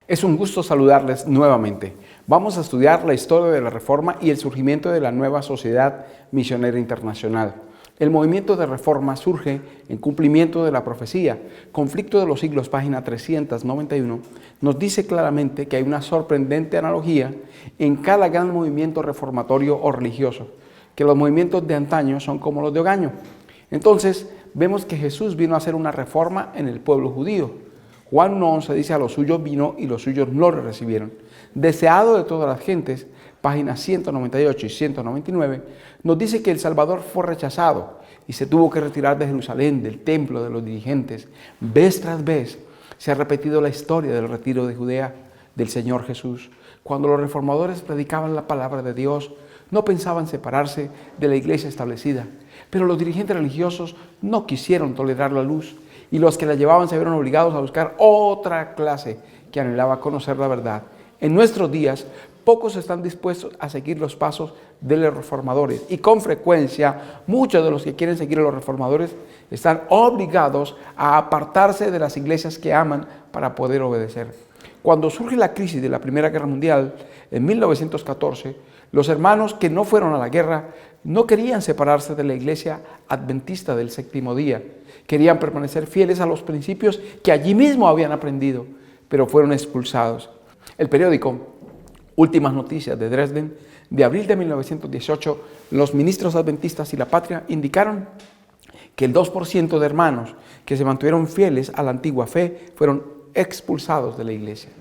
Es un gusto saludarles nuevamente. Vamos a estudiar la historia de la Reforma y el surgimiento de la nueva Sociedad Misionera Internacional. El movimiento de Reforma surge en cumplimiento de la profecía. Conflicto de los Siglos, página 391, nos dice claramente que hay una sorprendente analogía en cada gran movimiento reformatorio o religioso, que los movimientos de antaño son como los de hogaño. Entonces, vemos que Jesús vino a hacer una reforma en el pueblo judío. Juan 1:11 dice: a los suyos vino y los suyos no le recibieron. Deseado de todas las gentes, páginas 198 y 199, nos dice que el Salvador fue rechazado y se tuvo que retirar de Jerusalén, del templo, de los dirigentes. Vez tras vez se ha repetido la historia del retiro de Judea del Señor Jesús. Cuando los reformadores predicaban la palabra de Dios, no pensaban separarse de la iglesia establecida, pero los dirigentes religiosos no quisieron tolerar la luz, y los que la llevaban se vieron obligados a buscar otra clase que anhelaba conocer la verdad. En nuestros días, pocos están dispuestos a seguir los pasos de los reformadores, y con frecuencia muchos de los que quieren seguir a los reformadores están obligados a apartarse de las iglesias que aman para poder obedecer. Cuando surge la crisis de la Primera Guerra Mundial, en 1914, los hermanos que no fueron a la guerra no querían separarse de la iglesia adventista del séptimo día. Querían permanecer fieles a los principios que allí mismo habían aprendido, pero fueron expulsados. El periódico Últimas Noticias de Dresden, de abril de 1918, los ministros adventistas y la patria indicaron que el 2% de hermanos que se mantuvieron fieles a la antigua fe fueron expulsados de la iglesia.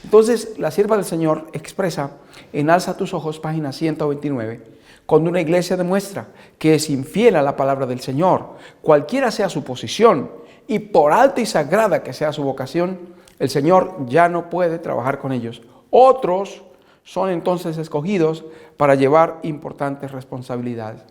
Entonces, la sierva del Señor expresa en Alza tus ojos, página 129, cuando una iglesia demuestra que es infiel a la palabra del Señor, cualquiera sea su posición y por alta y sagrada que sea su vocación, el Señor ya no puede trabajar con ellos. Otros son entonces escogidos para llevar importantes responsabilidades.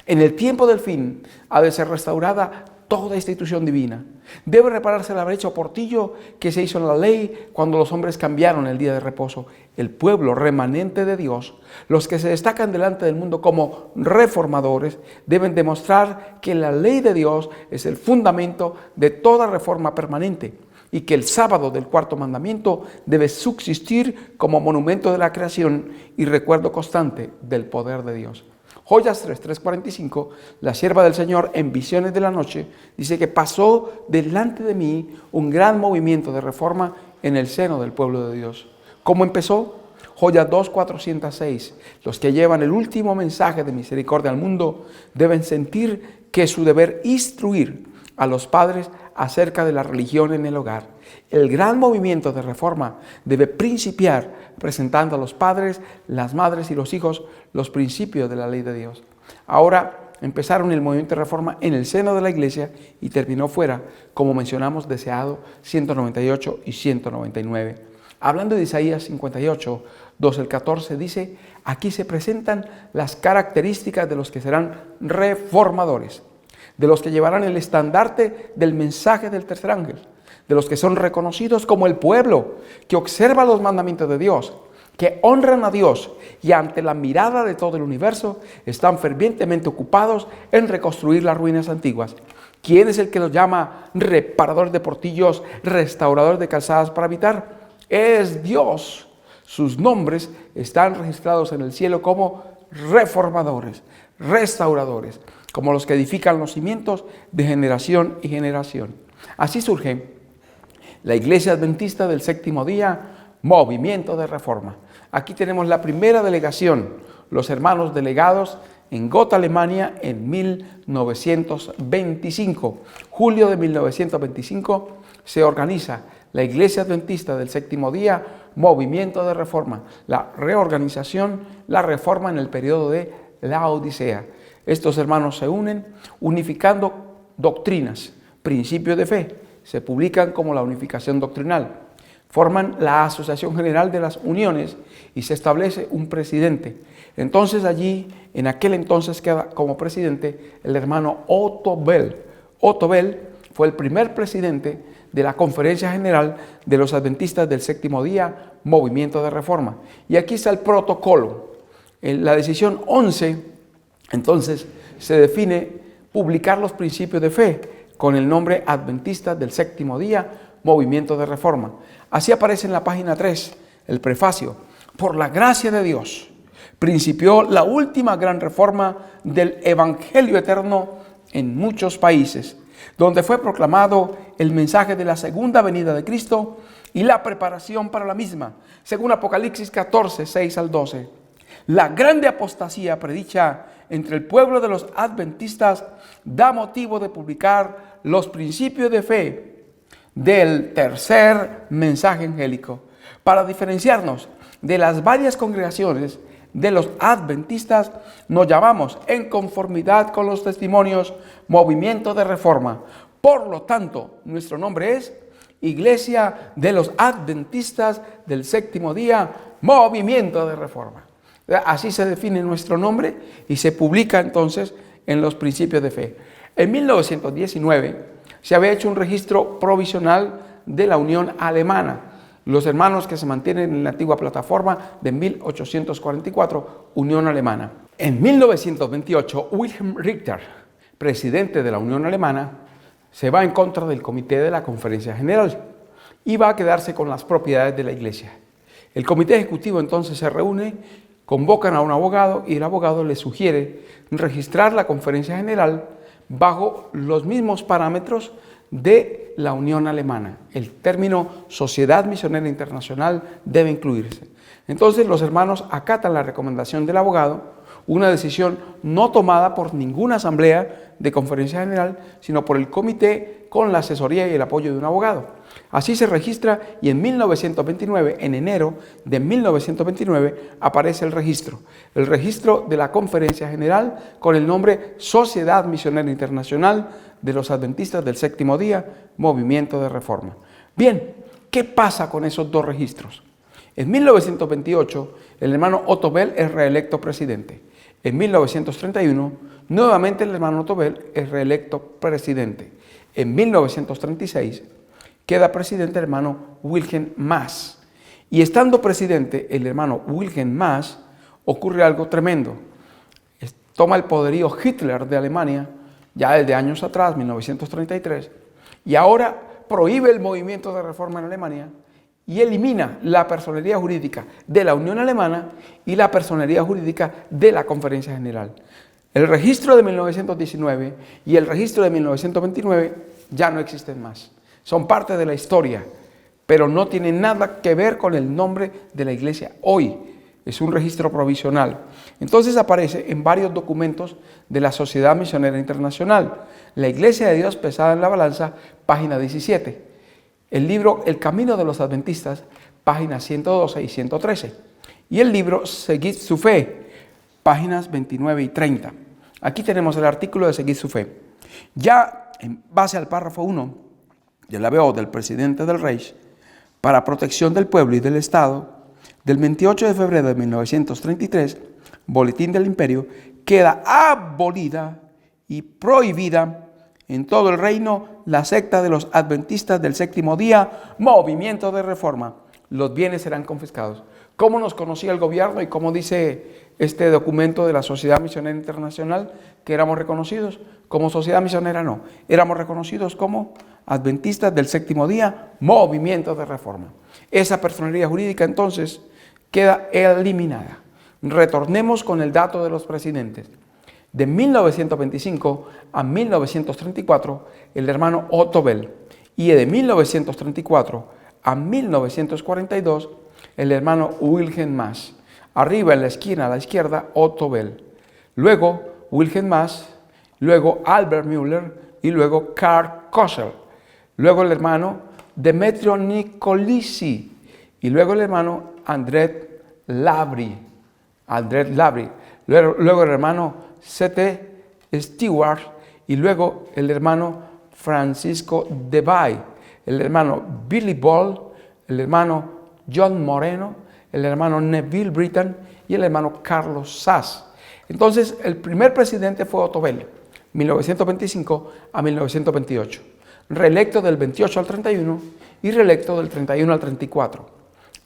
En el tiempo del fin ha de ser restaurada toda institución divina. Debe repararse la brecha o portillo que se hizo en la ley cuando los hombres cambiaron el día de reposo. El pueblo remanente de Dios, los que se destacan delante del mundo como reformadores, deben demostrar que la ley de Dios es el fundamento de toda reforma permanente y que el sábado del cuarto mandamiento debe subsistir como monumento de la creación y recuerdo constante del poder de Dios. Joyas 3:45, la sierva del Señor en visiones de la noche, dice que pasó delante de mí un gran movimiento de reforma en el seno del pueblo de Dios. ¿Cómo empezó? Joyas 2:406, los que llevan el último mensaje de misericordia al mundo deben sentir que es su deber instruir a los padres acerca de la religión en el hogar. El gran movimiento de reforma debe principiar presentando a los padres, las madres y los hijos los principios de la ley de Dios. Ahora empezaron el movimiento de reforma en el seno de la iglesia y terminó fuera, como mencionamos, deseado 198 y 199. Hablando de Isaías 58, 12 al 14, dice: aquí se presentan las características de los que serán reformadores, de los que llevarán el estandarte del mensaje del tercer ángel, de los que son reconocidos como el pueblo que observa los mandamientos de Dios, que honran a Dios y ante la mirada de todo el universo están fervientemente ocupados en reconstruir las ruinas antiguas. ¿Quién es el que los llama reparadores de portillos, restauradores de calzadas para habitar? Es Dios. Sus nombres están registrados en el cielo como reformadores, restauradores, como los que edifican los cimientos de generación y generación. Así surge la Iglesia Adventista del Séptimo Día, movimiento de reforma. Aquí tenemos la primera delegación, los hermanos delegados en Gotha, Alemania, en 1925. Julio de 1925 se organiza la Iglesia Adventista del Séptimo Día, movimiento de reforma. La reorganización, la reforma en el periodo de la Odisea. Estos hermanos se unen unificando doctrinas, principios de fe. Se publican como la unificación doctrinal. Forman la Asociación General de las Uniones y se establece un presidente. Entonces allí, en aquel entonces queda como presidente el hermano Otto Bell. Otto Bell fue el primer presidente de la Conferencia General de los Adventistas del Séptimo Día, movimiento de reforma. Y aquí está el protocolo. En la decisión 11, entonces, se define publicar los principios de fe con el nombre Adventista del Séptimo Día, movimiento de reforma. Así aparece en la página 3, el prefacio. Por la gracia de Dios, principió la última gran reforma del Evangelio eterno en muchos países, donde fue proclamado el mensaje de la segunda venida de Cristo y la preparación para la misma, según Apocalipsis 14, 6 al 12. La grande apostasía predicha entre el pueblo de los adventistas da motivo de publicar los principios de fe del tercer mensaje angélico. Para diferenciarnos de las varias congregaciones de los adventistas, nos llamamos, en conformidad con los testimonios, Movimiento de Reforma. Por lo tanto, nuestro nombre es Iglesia de los Adventistas del Séptimo Día, Movimiento de Reforma. Así se define nuestro nombre y se publica entonces en los principios de fe. En 1919 se había hecho un registro provisional de la Unión Alemana, los hermanos que se mantienen en la antigua plataforma de 1844, Unión Alemana. En 1928, Wilhelm Richter, presidente de la Unión Alemana, se va en contra del comité de la Conferencia General y va a quedarse con las propiedades de la iglesia. El comité ejecutivo entonces se reúne, convocan a un abogado y el abogado le sugiere registrar la Conferencia General bajo los mismos parámetros de la Unión Alemana. El término Sociedad Misionera Internacional debe incluirse. Entonces los hermanos acatan la recomendación del abogado, una decisión no tomada por ninguna asamblea de Conferencia General, sino por el comité con la asesoría y el apoyo de un abogado. Así se registra y en 1929, en enero de 1929, aparece el registro de la Conferencia General con el nombre Sociedad Misionera Internacional de los Adventistas del Séptimo Día, Movimiento de Reforma. Bien, ¿qué pasa con esos dos registros? En 1928, el hermano Otto Bell es reelecto presidente. En 1931, nuevamente el hermano Otto Bell es reelecto presidente. En 1936, queda presidente el hermano Wilhelm Maass. Y estando presidente el hermano Wilhelm Maass, ocurre algo tremendo. Toma el poderío Hitler de Alemania, ya desde años atrás, 1933, y ahora prohíbe el movimiento de reforma en Alemania y elimina la personería jurídica de la Unión Alemana y la personería jurídica de la Conferencia General. El registro de 1919 y el registro de 1929 ya no existen más. Son parte de la historia, pero no tienen nada que ver con el nombre de la iglesia hoy. Es un registro provisional. Entonces aparece en varios documentos de la Sociedad Misionera Internacional. La Iglesia de Dios pesada en la balanza, página 17. El libro El Camino de los Adventistas, páginas 112 y 113. Y el libro Seguid su Fe, páginas 29 y 30. Aquí tenemos el artículo de Seguid su Fe. Ya en base al párrafo 1 de la BO del presidente del Reich, para protección del pueblo y del Estado, del 28 de febrero de 1933, Boletín del Imperio, queda abolida y prohibida en todo el reino la secta de los adventistas del séptimo día, Movimiento de Reforma. Los bienes serán confiscados. ¿Cómo nos conocía el gobierno y cómo dice este documento de la Sociedad Misionera Internacional que éramos reconocidos? Como sociedad misionera no, éramos reconocidos como adventistas del séptimo día, Movimiento de Reforma. Esa personería jurídica entonces queda eliminada. Retornemos con el dato de los presidentes. De 1925 a 1934, el hermano Otto Bell, y de 1934 a 1942, el hermano Wilhelm Maass. Arriba en la esquina a la izquierda, Otto Bell. Luego Wilhelm Maass, luego Albert Müller y luego Karl Kossel. Luego el hermano Demetrio Nicolisi y luego el hermano André Labri. Luego el hermano C.T. Stewart y luego el hermano Francisco de Bay, el hermano Billy Ball, el hermano John Moreno, el hermano Neville Britton y el hermano Carlos Sass. Entonces, el primer presidente fue Otto Bell, 1925 a 1928, reelecto del 28 al 31 y reelecto del 31 al 34.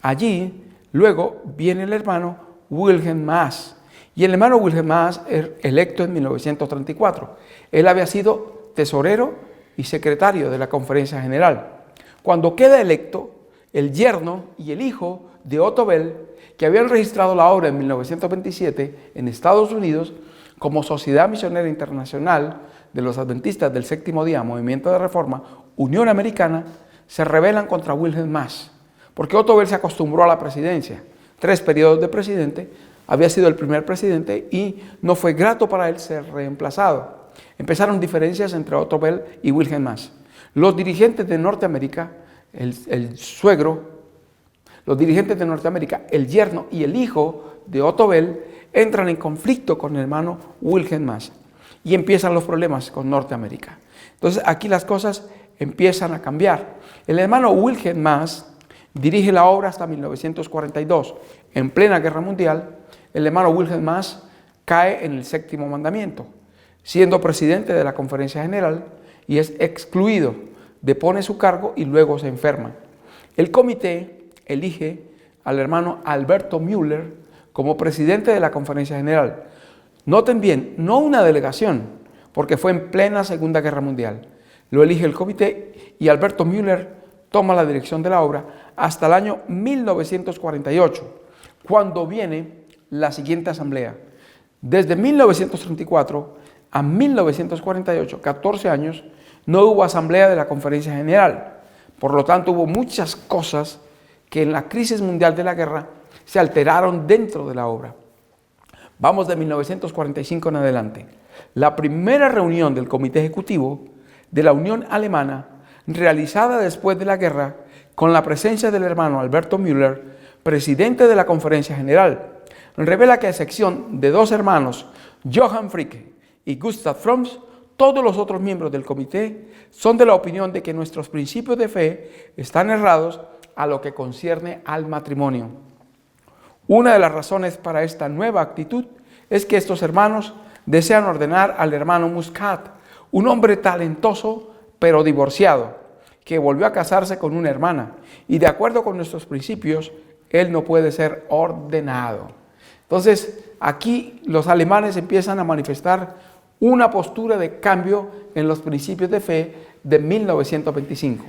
Allí, luego, viene el hermano Wilhelm Maass, y el hermano Wilhelm Maass es electo en 1934. Él había sido tesorero y secretario de la Conferencia General. Cuando queda electo, el yerno y el hijo de Otto Bell, que habían registrado la obra en 1927 en Estados Unidos como Sociedad Misionera Internacional de los Adventistas del Séptimo Día, Movimiento de Reforma, Unión Americana, se rebelan contra Wilhelm Marsh, porque Otto Bell se acostumbró a la presidencia. 3 periodos de presidente, había sido el primer presidente y no fue grato para él ser reemplazado. Empezaron diferencias entre Otto Bell y Wilhelm Marsh. Los dirigentes de Norteamérica, los dirigentes de Norteamérica, el yerno y el hijo de Otto Bell, entran en conflicto con el hermano Wilhelm Marsh y empiezan los problemas con Norteamérica. Entonces aquí las cosas empiezan a cambiar. El hermano Wilhelm Marsh dirige la obra hasta 1942. En plena guerra mundial, el hermano Wilhelm Marsh cae en el 7º mandamiento, siendo presidente de la Conferencia General, y es excluido, depone su cargo y luego se enferma. El comité elige al hermano Alberto Müller como presidente de la Conferencia General. Noten bien, no una delegación, porque fue en plena Segunda Guerra Mundial. Lo elige el comité y Alberto Müller toma la dirección de la obra hasta el año 1948, cuando viene la siguiente asamblea. Desde 1934 a 1948, 14 años, no hubo asamblea de la Conferencia General. Por lo tanto, hubo muchas cosas que en la crisis mundial de la guerra se alteraron dentro de la obra. Vamos de 1945 en adelante. La primera reunión del Comité Ejecutivo de la Unión Alemana, realizada después de la guerra, con la presencia del hermano Alberto Müller, presidente de la Conferencia General, revela que a excepción de 2 hermanos, Johann Fricke y Gustav Fromms, todos los otros miembros del comité son de la opinión de que nuestros principios de fe están errados a lo que concierne al matrimonio. Una de las razones para esta nueva actitud es que estos hermanos desean ordenar al hermano Muscat, un hombre talentoso pero divorciado, que volvió a casarse con una hermana, y de acuerdo con nuestros principios, él no puede ser ordenado. Entonces, aquí los alemanes empiezan a manifestar una postura de cambio en los principios de fe de 1925.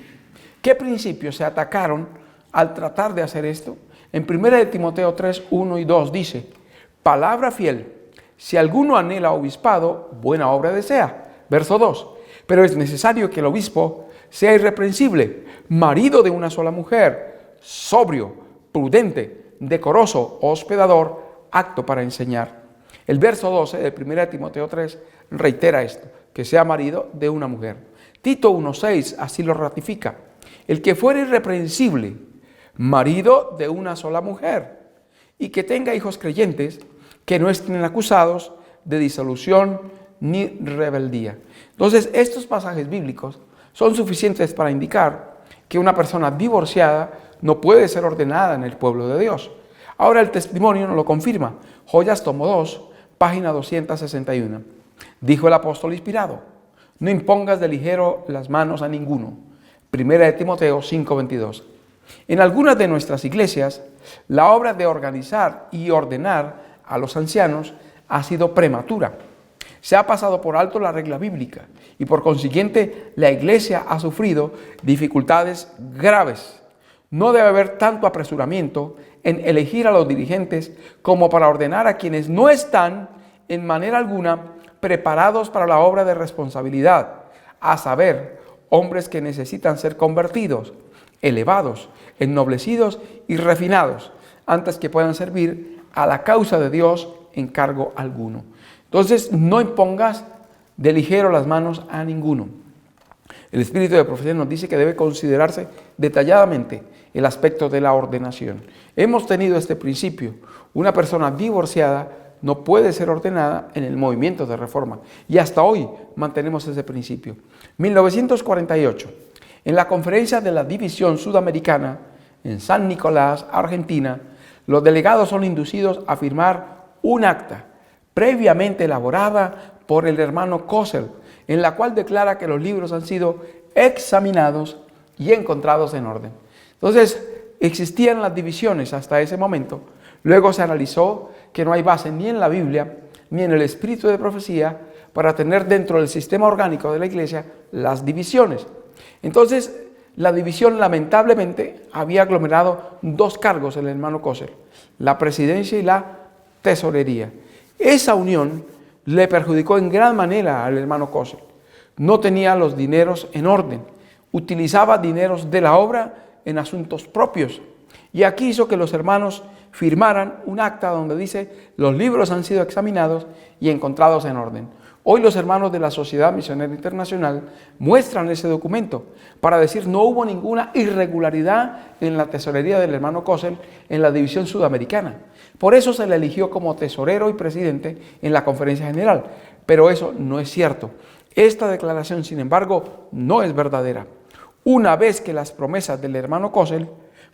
¿Qué principios se atacaron al tratar de hacer esto? En 1 Timoteo 3, 1 y 2 dice: palabra fiel, si alguno anhela obispado, buena obra desea. Verso 2, pero es necesario que el obispo sea irreprensible, marido de una sola mujer, sobrio, prudente, decoroso, hospedador, apto para enseñar. El verso 12 de 1 Timoteo 3 reitera esto, que sea marido de una mujer. Tito 1:6 así lo ratifica: el que fuere irreprensible, marido de una sola mujer, y que tenga hijos creyentes, que no estén acusados de disolución ni rebeldía. Entonces, estos pasajes bíblicos son suficientes para indicar que una persona divorciada no puede ser ordenada en el pueblo de Dios. Ahora el testimonio nos lo confirma. Joyas, tomo 2, página 261. Dijo el apóstol inspirado: no impongas de ligero las manos a ninguno. 1 Timoteo 5:22. En algunas de nuestras iglesias, la obra de organizar y ordenar a los ancianos ha sido prematura. Se ha pasado por alto la regla bíblica y por consiguiente la iglesia ha sufrido dificultades graves. No debe haber tanto apresuramiento en elegir a los dirigentes como para ordenar a quienes no están en manera alguna preparados para la obra de responsabilidad, a saber, hombres que necesitan ser convertidos, elevados, ennoblecidos y refinados, antes que puedan servir a la causa de Dios en cargo alguno. Entonces, no impongas de ligero las manos a ninguno. El espíritu de profecía nos dice que debe considerarse detalladamente el aspecto de la ordenación. Hemos tenido este principio. Una persona divorciada no puede ser ordenada en el movimiento de reforma. Y hasta hoy mantenemos ese principio. 1948, en la conferencia de la División Sudamericana en San Nicolás, Argentina, los delegados son inducidos a firmar un acta previamente elaborada por el hermano Kossel, en la cual declara que los libros han sido examinados y encontrados en orden. Entonces, existían las divisiones hasta ese momento. Luego se analizó que no hay base ni en la Biblia ni en el espíritu de profecía para tener dentro del sistema orgánico de la iglesia las divisiones. Entonces, la división lamentablemente había aglomerado dos cargos en el hermano Kossel, la presidencia y la tesorería. Esa unión le perjudicó en gran manera al hermano Kossel. No tenía los dineros en orden, utilizaba dineros de la obra en asuntos propios. Y aquí hizo que los hermanos firmaran un acta donde dice: los libros han sido examinados y encontrados en orden. Hoy los hermanos de la Sociedad Misionera Internacional muestran ese documento para decir: no hubo ninguna irregularidad en la tesorería del hermano Kossel en la división sudamericana. Por eso se le eligió como tesorero y presidente en la conferencia general. Pero eso no es cierto. Esta declaración, sin embargo, no es verdadera. Una vez que las promesas del hermano Kossel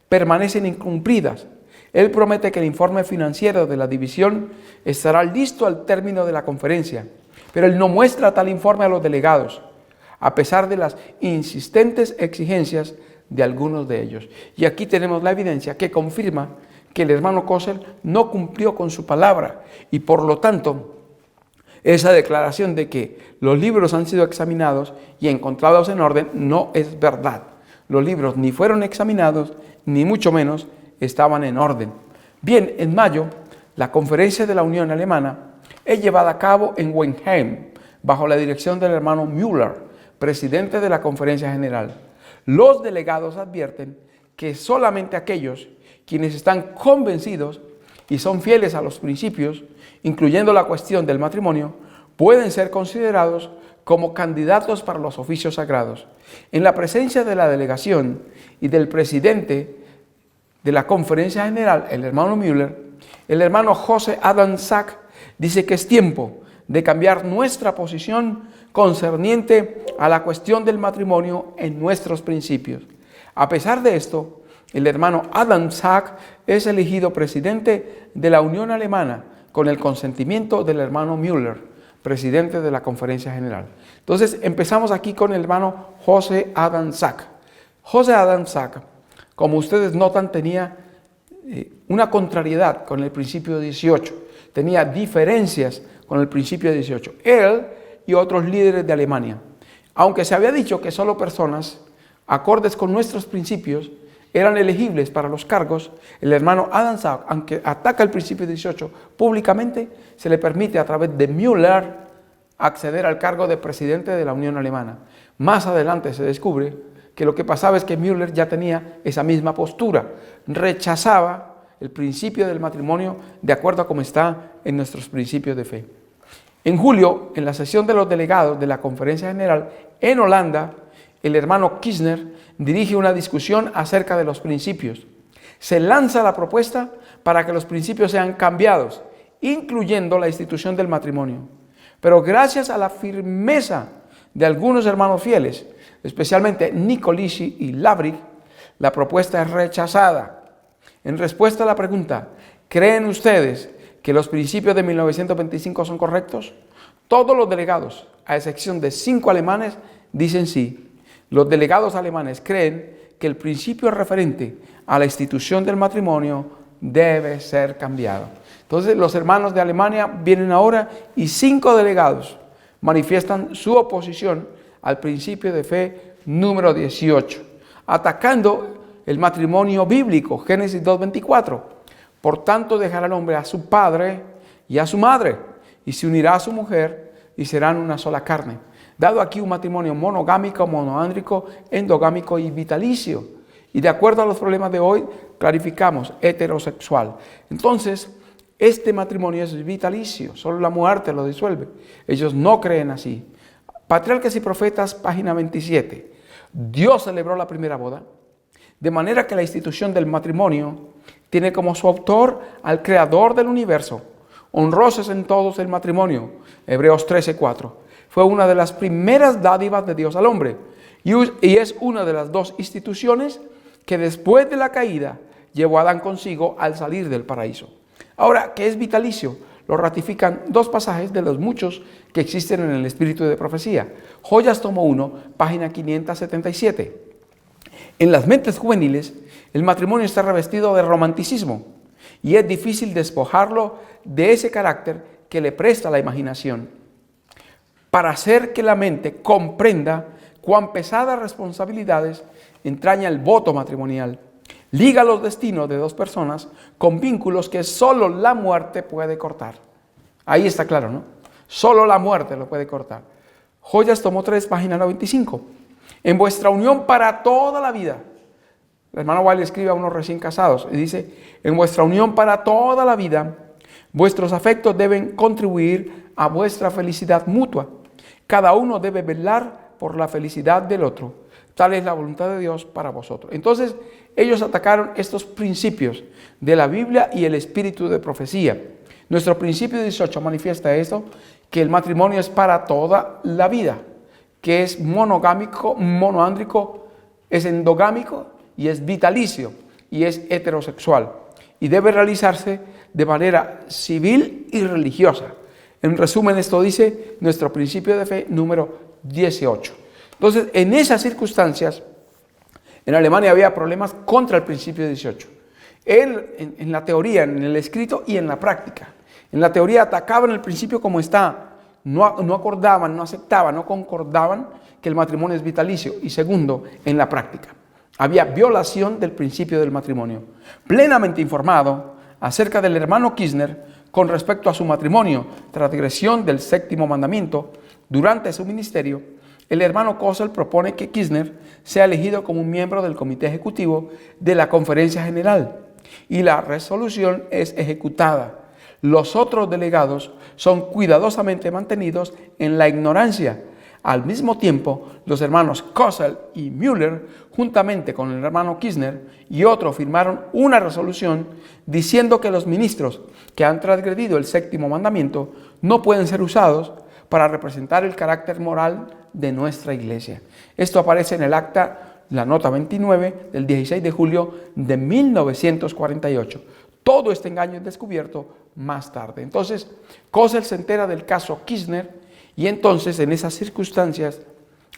permanecen incumplidas, él promete que el informe financiero de la división estará listo al término de la conferencia, pero él no muestra tal informe a los delegados, a pesar de las insistentes exigencias de algunos de ellos. Y aquí tenemos la evidencia que confirma que el hermano Kossel no cumplió con su palabra, y por lo tanto, esa declaración de que los libros han sido examinados y encontrados en orden no es verdad. Los libros ni fueron examinados, ni mucho menos estaban en orden. Bien, en mayo, la conferencia de la Unión Alemana es llevada a cabo en Weinheim, bajo la dirección del hermano Müller, presidente de la conferencia general. Los delegados advierten que solamente aquellos quienes están convencidos y son fieles a los principios, incluyendo la cuestión del matrimonio, pueden ser considerados como candidatos para los oficios sagrados. En la presencia de la delegación y del presidente de la conferencia general, el hermano Müller, el hermano José Adam Sack dice que es tiempo de cambiar nuestra posición concerniente a la cuestión del matrimonio en nuestros principios. A pesar de esto, el hermano Adam Sack es elegido presidente de la Unión Alemana con el consentimiento del hermano Müller, presidente de la conferencia general. Entonces empezamos aquí con el hermano José Adam Sack. José Adam Sack, como ustedes notan, tenía una contrariedad con el principio 18, tenía diferencias con el principio 18. Él y otros líderes de Alemania, aunque se había dicho que solo personas acordes con nuestros principios eran elegibles para los cargos, el hermano Adam Sack, aunque ataca el principio 18 públicamente, se le permite a través de Müller acceder al cargo de presidente de la Unión Alemana. Más adelante se descubre que lo que pasaba es que Müller ya tenía esa misma postura, rechazaba el principio del matrimonio de acuerdo a cómo está en nuestros principios de fe. En julio, en la sesión de los delegados de la Conferencia General en Holanda, el hermano Kirchner dirige una discusión acerca de los principios. Se lanza la propuesta para que los principios sean cambiados, incluyendo la institución del matrimonio. Pero gracias a la firmeza de algunos hermanos fieles, especialmente Nicolici y Lavrig, la propuesta es rechazada. En respuesta a la pregunta, ¿creen ustedes que los principios de 1925 son correctos? Todos los delegados, a excepción de 5 alemanes, dicen sí. Los delegados alemanes creen que el principio referente a la institución del matrimonio debe ser cambiado. Entonces los hermanos de Alemania vienen ahora y 5 delegados manifiestan su oposición al principio de fe número 18, atacando el matrimonio bíblico, Génesis 2:24. Por tanto dejará el hombre a su padre y a su madre, y se unirá a su mujer, y serán una sola carne. Dado aquí un matrimonio monogámico, monoándrico, endogámico y vitalicio. Y de acuerdo a los problemas de hoy, clarificamos heterosexual. Entonces, este matrimonio es vitalicio, solo la muerte lo disuelve. Ellos no creen así. Patriarcas y Profetas, página 27. Dios celebró la primera boda, de manera que la institución del matrimonio tiene como su autor al Creador del universo. Honrosos en todos el matrimonio, Hebreos 13:4. Fue una de las primeras dádivas de Dios al hombre y es una de las 2 instituciones que después de la caída llevó a Adán consigo al salir del paraíso. Ahora, ¿qué es vitalicio? Lo ratifican 2 pasajes de los muchos que existen en el Espíritu de Profecía. Joyas, tomo 1, página 577. En las mentes juveniles, el matrimonio está revestido de romanticismo y es difícil despojarlo de ese carácter que le presta la imaginación. Para hacer que la mente comprenda cuán pesadas responsabilidades entraña el voto matrimonial. Liga los destinos de dos personas con vínculos que solo la muerte puede cortar. Ahí está claro, ¿no? Solo la muerte lo puede cortar. Joyas, tomo 3, página 95. En vuestra unión para toda la vida. El hermano Wiley escribe a unos recién casados y dice, en vuestra unión para toda la vida, vuestros afectos deben contribuir a vuestra felicidad mutua. Cada uno debe velar por la felicidad del otro. Tal es la voluntad de Dios para vosotros. Entonces, ellos atacaron estos principios de la Biblia y el espíritu de profecía. Nuestro principio 18 manifiesta esto, que el matrimonio es para toda la vida, que es monogámico, monoándrico, es endogámico y es vitalicio y es heterosexual. Y debe realizarse de manera civil y religiosa. En resumen, esto dice nuestro principio de fe número 18. Entonces, en esas circunstancias, en Alemania había problemas contra el principio 18. Él, en la teoría, en el escrito y en la práctica. En la teoría atacaban el principio como está. No acordaban, no aceptaban, no concordaban que el matrimonio es vitalicio. Y segundo, en la práctica. Había violación del principio del matrimonio. Plenamente informado acerca del hermano Kirchner con respecto a su matrimonio, transgresión del séptimo mandamiento, durante su ministerio, el hermano Kossel propone que Kirchner sea elegido como un miembro del comité ejecutivo de la Conferencia General y la resolución es ejecutada. Los otros delegados son cuidadosamente mantenidos en la ignorancia. Al mismo tiempo, los hermanos Kossel y Müller, juntamente con el hermano Kirchner y otros, firmaron una resolución diciendo que los ministros que han transgredido el séptimo mandamiento no pueden ser usados para representar el carácter moral de nuestra iglesia. Esto aparece en el acta, la nota 29 del 16 de julio de 1948. Todo este engaño es descubierto más tarde. Entonces, Kossel se entera del caso Kirchner y entonces en esas circunstancias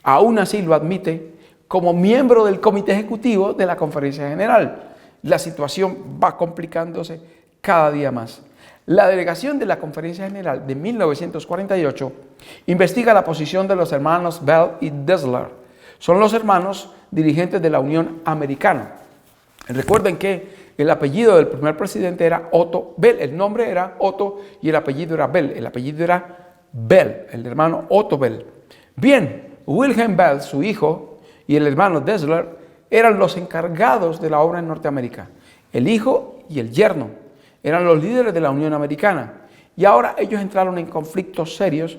aún así lo admite como miembro del comité ejecutivo de la Conferencia General. La situación va complicándose cada día más. La delegación de la Conferencia General de 1948 investiga la posición de los hermanos Bell y Dessler. Son los hermanos dirigentes de la Unión Americana. Recuerden que el apellido del primer presidente era Otto Bell. El nombre era Otto y el apellido era Bell. El apellido era Bell, el hermano Otto Bell. Bien, Wilhelm Bell, su hijo, y el hermano Dessler eran los encargados de la obra en Norteamérica. El hijo y el yerno eran los líderes de la Unión Americana. Y ahora ellos entraron en conflictos serios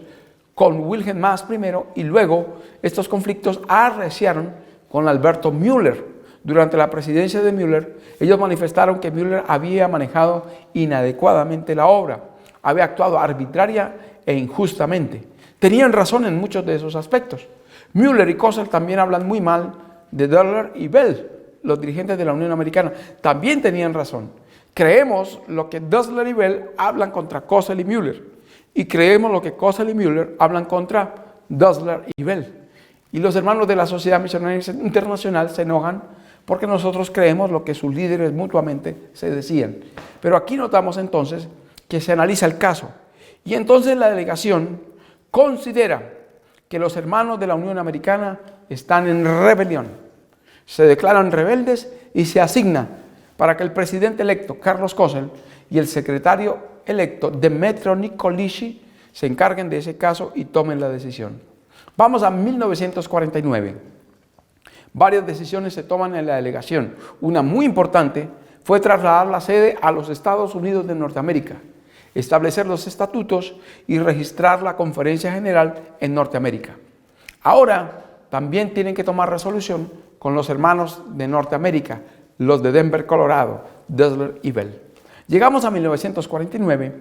con Wilhelm Maass primero y luego estos conflictos arreciaron con Alberto Müller. Durante la presidencia de Müller, ellos manifestaron que Müller había manejado inadecuadamente la obra, había actuado arbitraria e injustamente. Tenían razón en muchos de esos aspectos. Müller y Kossel también hablan muy mal de Dessler y Bell, los dirigentes de la Unión Americana. También tenían razón. Creemos lo que Dessler y Bell hablan contra Kossel y Müller. Y creemos lo que Kossel y Müller hablan contra Dessler y Bell. Y los hermanos de la Sociedad Misionera Internacional se enojan porque nosotros creemos lo que sus líderes mutuamente se decían. Pero aquí notamos entonces que se analiza el caso. Y entonces la delegación considera que los hermanos de la Unión Americana están en rebelión. Se declaran rebeldes y se asigna para que el presidente electo, Carlos Kossel, y el secretario electo, Demetrio Nicolici, se encarguen de ese caso y tomen la decisión. Vamos a 1949. Varias decisiones se toman en la delegación. Una muy importante fue trasladar la sede a los Estados Unidos de Norteamérica, establecer los estatutos y registrar la Conferencia General en Norteamérica. Ahora también tienen que tomar resolución con los hermanos de Norteamérica, los de Denver, Colorado, Dessler y Bell. Llegamos a 1949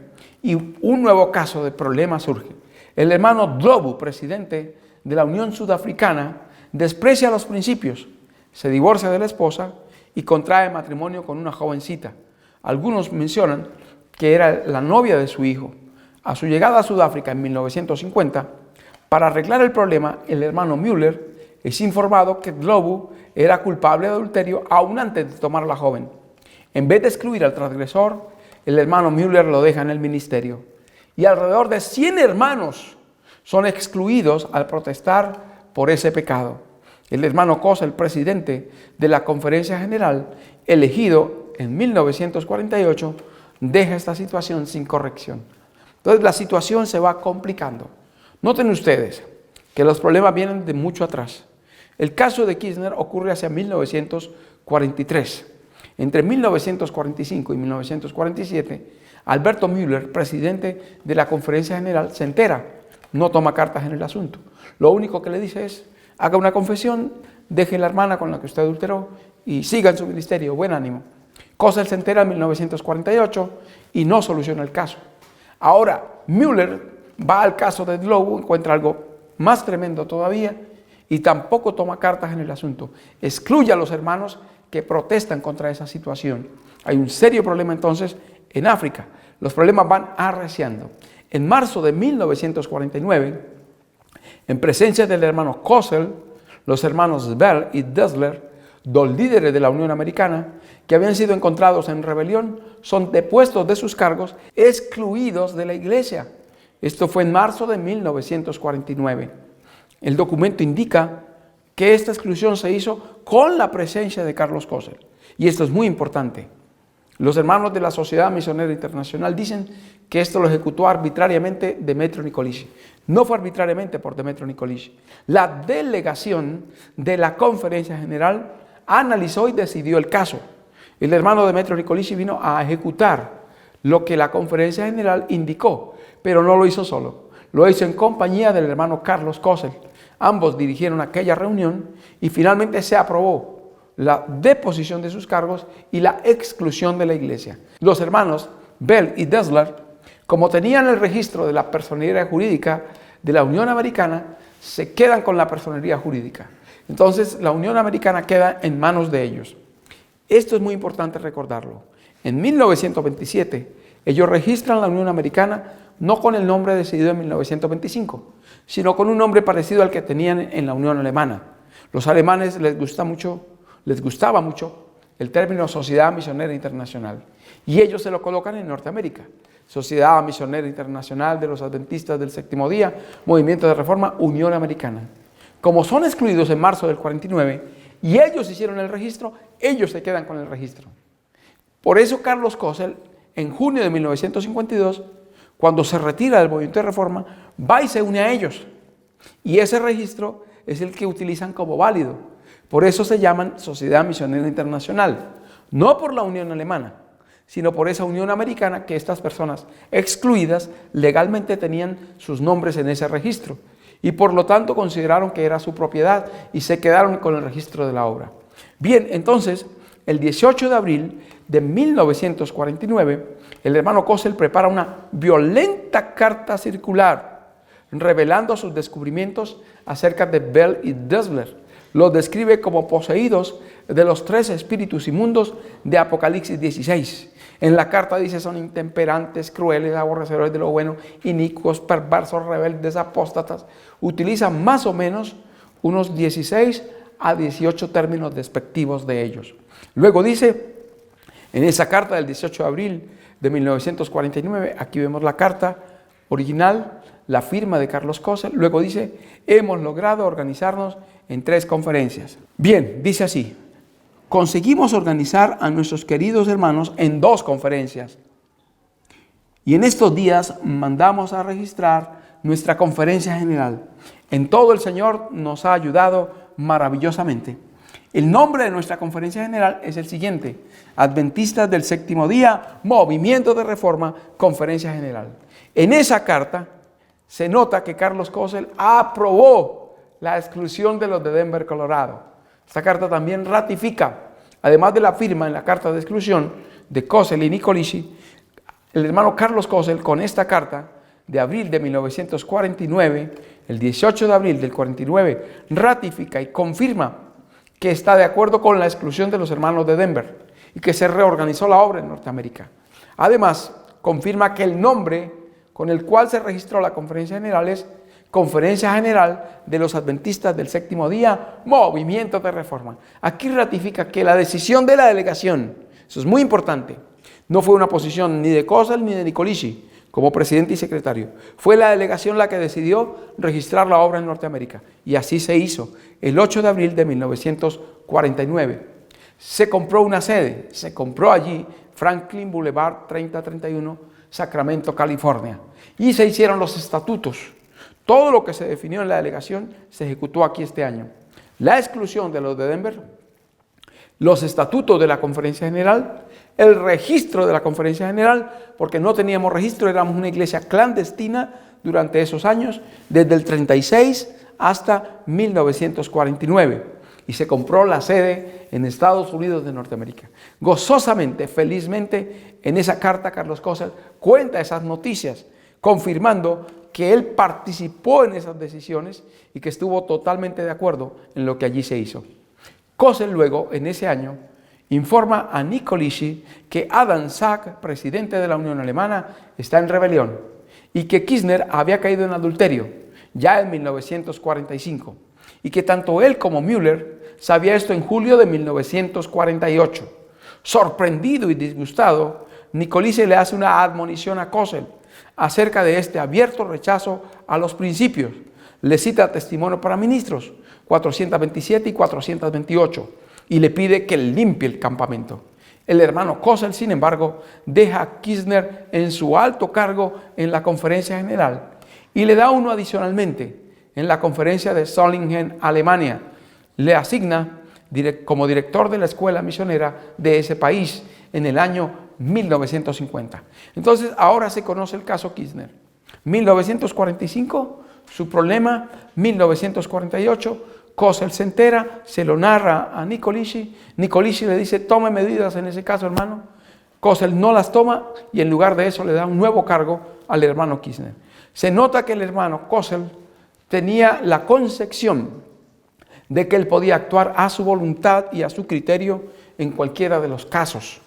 y un nuevo caso de problema surge. El hermano Dlobu, presidente de la Unión Sudafricana, desprecia los principios, se divorcia de la esposa y contrae matrimonio con una jovencita. Algunos mencionan que era la novia de su hijo. A su llegada a Sudáfrica en 1950, para arreglar el problema, el hermano Müller es informado que Dlobu era culpable de adulterio aún antes de tomar a la joven. En vez de excluir al transgresor, el hermano Müller lo deja en el ministerio. Y alrededor de 100 hermanos son excluidos al protestar por ese pecado. El hermano Cosa, el presidente de la Conferencia General, elegido en 1948, deja esta situación sin corrección. Entonces la situación se va complicando. Noten ustedes que los problemas vienen de mucho atrás. El caso de Kirchner ocurre hacia 1943. Entre 1945 y 1947, Alberto Müller, presidente de la Conferencia General, se entera, no toma cartas en el asunto. Lo único que le dice es, haga una confesión, deje la hermana con la que usted adulteró y siga en su ministerio, buen ánimo. Cosa se entera en 1948 y no soluciona el caso. Ahora, Müller va al caso de Globo, encuentra algo más tremendo todavía y tampoco toma cartas en el asunto. Excluye a los hermanos que protestan contra esa situación. Hay un serio problema entonces en África. Los problemas van arreciando. En marzo de 1949, en presencia del hermano Kossel, los hermanos Bell y Dessler, dos líderes de la Unión Americana, que habían sido encontrados en rebelión, son depuestos de sus cargos, excluidos de la iglesia. Esto fue en marzo de 1949. El documento indica que esta exclusión se hizo con la presencia de Carlos Kossel. Y esto es muy importante. Los hermanos de la Sociedad Misionera Internacional dicen que esto lo ejecutó arbitrariamente Demetrio Nicolici. No fue arbitrariamente por Demetrio Nicolici. La delegación de la Conferencia General analizó y decidió el caso. El hermano Demetrio Nicolici vino a ejecutar lo que la Conferencia General indicó, pero no lo hizo solo. Lo hizo en compañía del hermano Carlos Kossel. Ambos dirigieron aquella reunión y finalmente se aprobó la deposición de sus cargos y la exclusión de la iglesia. Los hermanos Bell y Dessler, como tenían el registro de la personería jurídica de la Unión Americana, se quedan con la personería jurídica. Entonces la Unión Americana queda en manos de ellos. Esto es muy importante recordarlo. En 1927, ellos registran la Unión Americana no con el nombre decidido en 1925, sino con un nombre parecido al que tenían en la Unión Alemana. Los alemanes les gustaba mucho el término Sociedad Misionera Internacional y ellos se lo colocan en Norteamérica. Sociedad Misionera Internacional de los Adventistas del Séptimo Día, Movimiento de Reforma, Unión Americana. Como son excluidos en marzo del 49 y ellos hicieron el registro, ellos se quedan con el registro. Por eso Carlos Kossel, en junio de 1952, cuando se retira del Movimiento de Reforma, va y se une a ellos. Y ese registro es el que utilizan como válido. Por eso se llaman Sociedad Misionera Internacional. No por la Unión Alemana, sino por esa Unión Americana que estas personas excluidas legalmente tenían sus nombres en ese registro. Y por lo tanto consideraron que era su propiedad y se quedaron con el registro de la obra. Bien, entonces, el 18 de abril de 1949, el hermano Kossel prepara una violenta carta circular revelando sus descubrimientos acerca de Bell y Dessler. Los describe como poseídos de los 3 espíritus inmundos de Apocalipsis 16. En la carta dice: son intemperantes, crueles, aborrecedores de lo bueno, inicuos, perversos, rebeldes, apóstatas. Utiliza más o menos unos 16 a 18 términos despectivos de ellos. Luego dice, en esa carta del 18 de abril de 1949, aquí vemos la carta original, la firma de Carlos Kossel. Luego dice: hemos logrado organizarnos en 3 conferencias. Bien, dice así: conseguimos organizar a nuestros queridos hermanos en 2 conferencias. Y en estos días mandamos a registrar nuestra conferencia general. En todo el Señor nos ha ayudado maravillosamente. El nombre de nuestra conferencia general es el siguiente: Adventistas del Séptimo Día, Movimiento de Reforma, Conferencia General. En esa carta se nota que Carlos Kossel aprobó la exclusión de los de Denver, Colorado. Esta carta también ratifica, además de la firma en la carta de exclusión de Kossel y Nicolici, el hermano Carlos Kossel con esta carta de abril de 1949, el 18 de abril del 49, ratifica y confirma que está de acuerdo con la exclusión de los hermanos de Denver y que se reorganizó la obra en Norteamérica. Además, confirma que el nombre con el cual se registró la conferencia general es Conferencia General de los Adventistas del Séptimo Día, Movimiento de Reforma. Aquí ratifica que la decisión de la delegación, eso es muy importante, no fue una posición ni de Kossel ni de Nicolici, como presidente y secretario. Fue la delegación la que decidió registrar la obra en Norteamérica. Y así se hizo. El 8 de abril de 1949 se compró una sede. Se compró allí Franklin Boulevard 3031, Sacramento, California. Y se hicieron los estatutos. Todo lo que se definió en la delegación se ejecutó aquí este año. La exclusión de los de Denver, los estatutos de la Conferencia General, el registro de la Conferencia General, porque no teníamos registro, éramos una iglesia clandestina durante esos años, desde el 36 hasta 1949. Y se compró la sede en Estados Unidos de Norteamérica. Gozosamente, felizmente, en esa carta Carlos Kossel cuenta esas noticias, confirmando que él participó en esas decisiones y que estuvo totalmente de acuerdo en lo que allí se hizo. Kossel luego, en ese año, informa a Nicolici que Adam Sack, presidente de la Unión Alemana, está en rebelión y que Kirchner había caído en adulterio ya en 1945 y que tanto él como Müller sabía esto en julio de 1948. Sorprendido y disgustado, Nicolici le hace una admonición a Kossel acerca de este abierto rechazo a los principios. Le cita Testimonio para Ministros 427 y 428 y le pide que limpie el campamento. El hermano Kossel, sin embargo, deja a Kirchner en su alto cargo en la Conferencia General y le da uno adicionalmente en la Conferencia de Solingen, Alemania. Le asigna como director de la escuela misionera de ese país en el año 1950. Entonces, ahora se conoce el caso Kirchner. 1945, su problema. 1948, Kossel se entera, se lo narra a Nicolici. Nicolici le dice, tome medidas en ese caso, hermano. Kossel no las toma y en lugar de eso le da un nuevo cargo al hermano Kirchner. Se nota que el hermano Kossel tenía la concepción de que él podía actuar a su voluntad y a su criterio en cualquiera de los casos,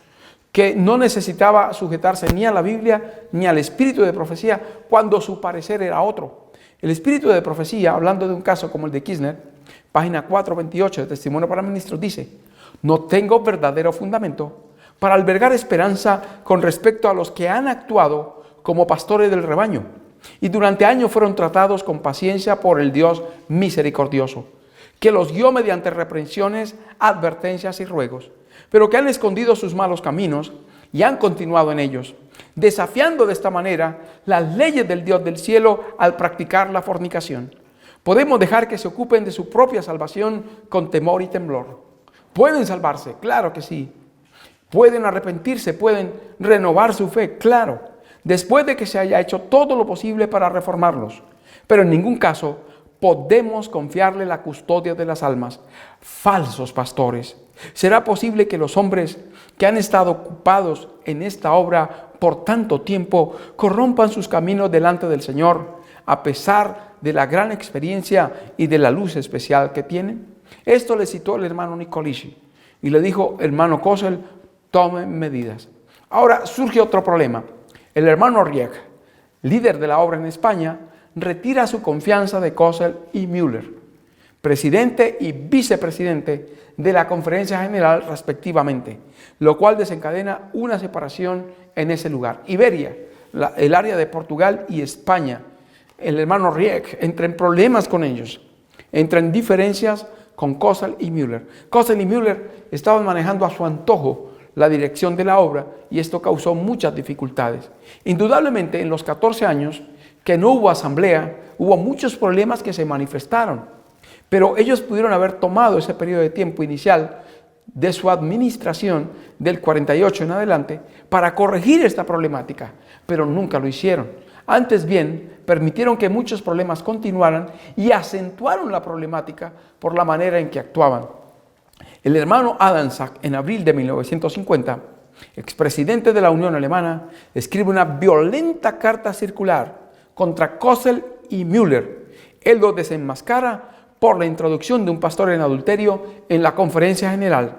que no necesitaba sujetarse ni a la Biblia ni al espíritu de profecía cuando su parecer era otro. El espíritu de profecía, hablando de un caso como el de Kirchner, página 428 de Testimonio para Ministros, dice: no tengo verdadero fundamento para albergar esperanza con respecto a los que han actuado como pastores del rebaño y durante años fueron tratados con paciencia por el Dios misericordioso, que los guió mediante reprensiones, advertencias y ruegos, pero que han escondido sus malos caminos y han continuado en ellos, desafiando de esta manera las leyes del Dios del cielo al practicar la fornicación. Podemos dejar que se ocupen de su propia salvación con temor y temblor. ¿Pueden salvarse? Claro que sí. ¿Pueden arrepentirse? ¿Pueden renovar su fe? Claro, después de que se haya hecho todo lo posible para reformarlos. Pero en ningún caso podemos confiarle la custodia de las almas. Falsos pastores. ¿Será posible que los hombres que han estado ocupados en esta obra por tanto tiempo corrompan sus caminos delante del Señor, a pesar de la gran experiencia y de la luz especial que tienen? Esto le citó el hermano Nicolici y le dijo: hermano Kossel, tome medidas. Ahora surge otro problema. El hermano Rieg, líder de la obra en España, retira su confianza de Kossel y Müller, presidente y vicepresidente de la Conferencia General respectivamente, lo cual desencadena una separación en ese lugar. Iberia, el área de Portugal y España, el hermano Rieg entra en problemas con ellos, entra en diferencias con Kossel y Müller. Kossel y Müller estaban manejando a su antojo la dirección de la obra y esto causó muchas dificultades. Indudablemente, en los 14 años que no hubo asamblea, hubo muchos problemas que se manifestaron, pero ellos pudieron haber tomado ese periodo de tiempo inicial de su administración del 48 en adelante para corregir esta problemática, pero nunca lo hicieron. Antes bien, permitieron que muchos problemas continuaran y acentuaron la problemática por la manera en que actuaban. El hermano Adam Sack, en abril de 1950, expresidente de la Unión Alemana, escribe una violenta carta circular contra Kossel y Müller. Él lo desenmascara por la introducción de un pastor en adulterio en la Conferencia General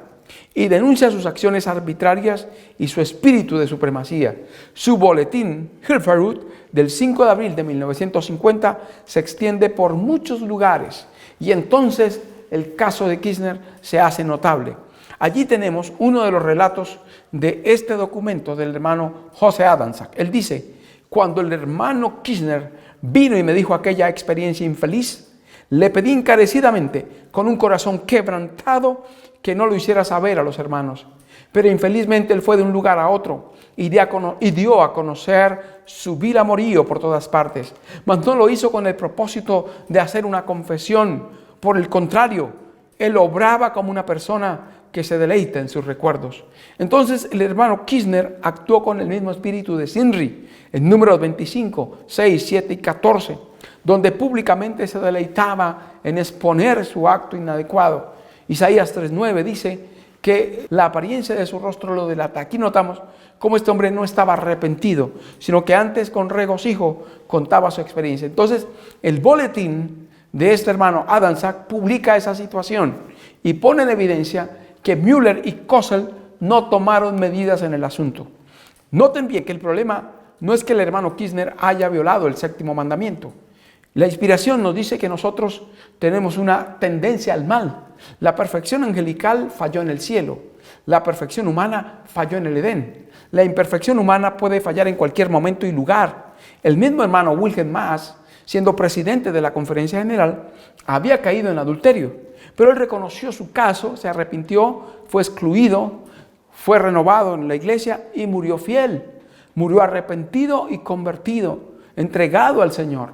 y denuncia sus acciones arbitrarias y su espíritu de supremacía. Su boletín, Hilferut, del 5 de abril de 1950, se extiende por muchos lugares y entonces el caso de Kirchner se hace notable. Allí tenemos uno de los relatos de este documento del hermano José Adam Sack. Él dice: Cuando el hermano Kirchner vino y me dijo aquella experiencia infeliz, le pedí encarecidamente, con un corazón quebrantado, que no lo hiciera saber a los hermanos. Pero infelizmente él fue de un lugar a otro y dio a conocer su vil amorío por todas partes. Mas no lo hizo con el propósito de hacer una confesión. Por el contrario, él obraba como una persona que se deleita en sus recuerdos. Entonces el hermano Kirchner actuó con el mismo espíritu de Zimri en Números 25, 6, 7 y 14, donde públicamente se deleitaba en exponer su acto inadecuado. Isaías 3:9 dice que la apariencia de su rostro lo delata. Aquí notamos cómo este hombre no estaba arrepentido, sino que antes con regocijo contaba su experiencia. Entonces el boletín de este hermano Adamczak publica esa situación y pone en evidencia que Müller y Kösel no tomaron medidas en el asunto. Noten bien que el problema no es que el hermano Kirchner haya violado el séptimo mandamiento. La inspiración nos dice que nosotros tenemos una tendencia al mal. La perfección angelical falló en el cielo. La perfección humana falló en el Edén. La imperfección humana puede fallar en cualquier momento y lugar. El mismo hermano Wilhelm Maass, siendo presidente de la Conferencia General, había caído en adulterio. Pero él reconoció su caso, se arrepintió, fue excluido, fue renovado en la iglesia y murió fiel. Murió arrepentido y convertido, entregado al Señor.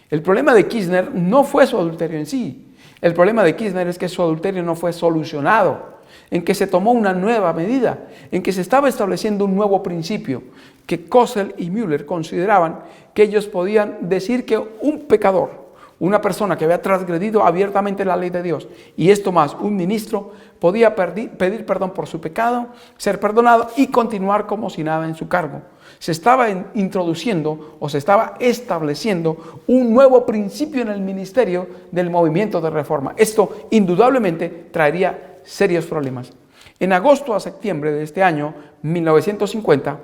El problema de Kirchner no fue su adulterio en sí. El problema de Kirchner es que su adulterio no fue solucionado, en que se tomó una nueva medida, en que se estaba estableciendo un nuevo principio, que Kösel y Müller consideraban que ellos podían decir que un pecador, una persona que había transgredido abiertamente la ley de Dios, y esto más, un ministro, podía pedir perdón por su pecado, ser perdonado y continuar como si nada en su cargo. Se estaba introduciendo o se estaba estableciendo un nuevo principio en el ministerio del movimiento de reforma. Esto indudablemente traería serios problemas. En agosto a septiembre de este año, 1950,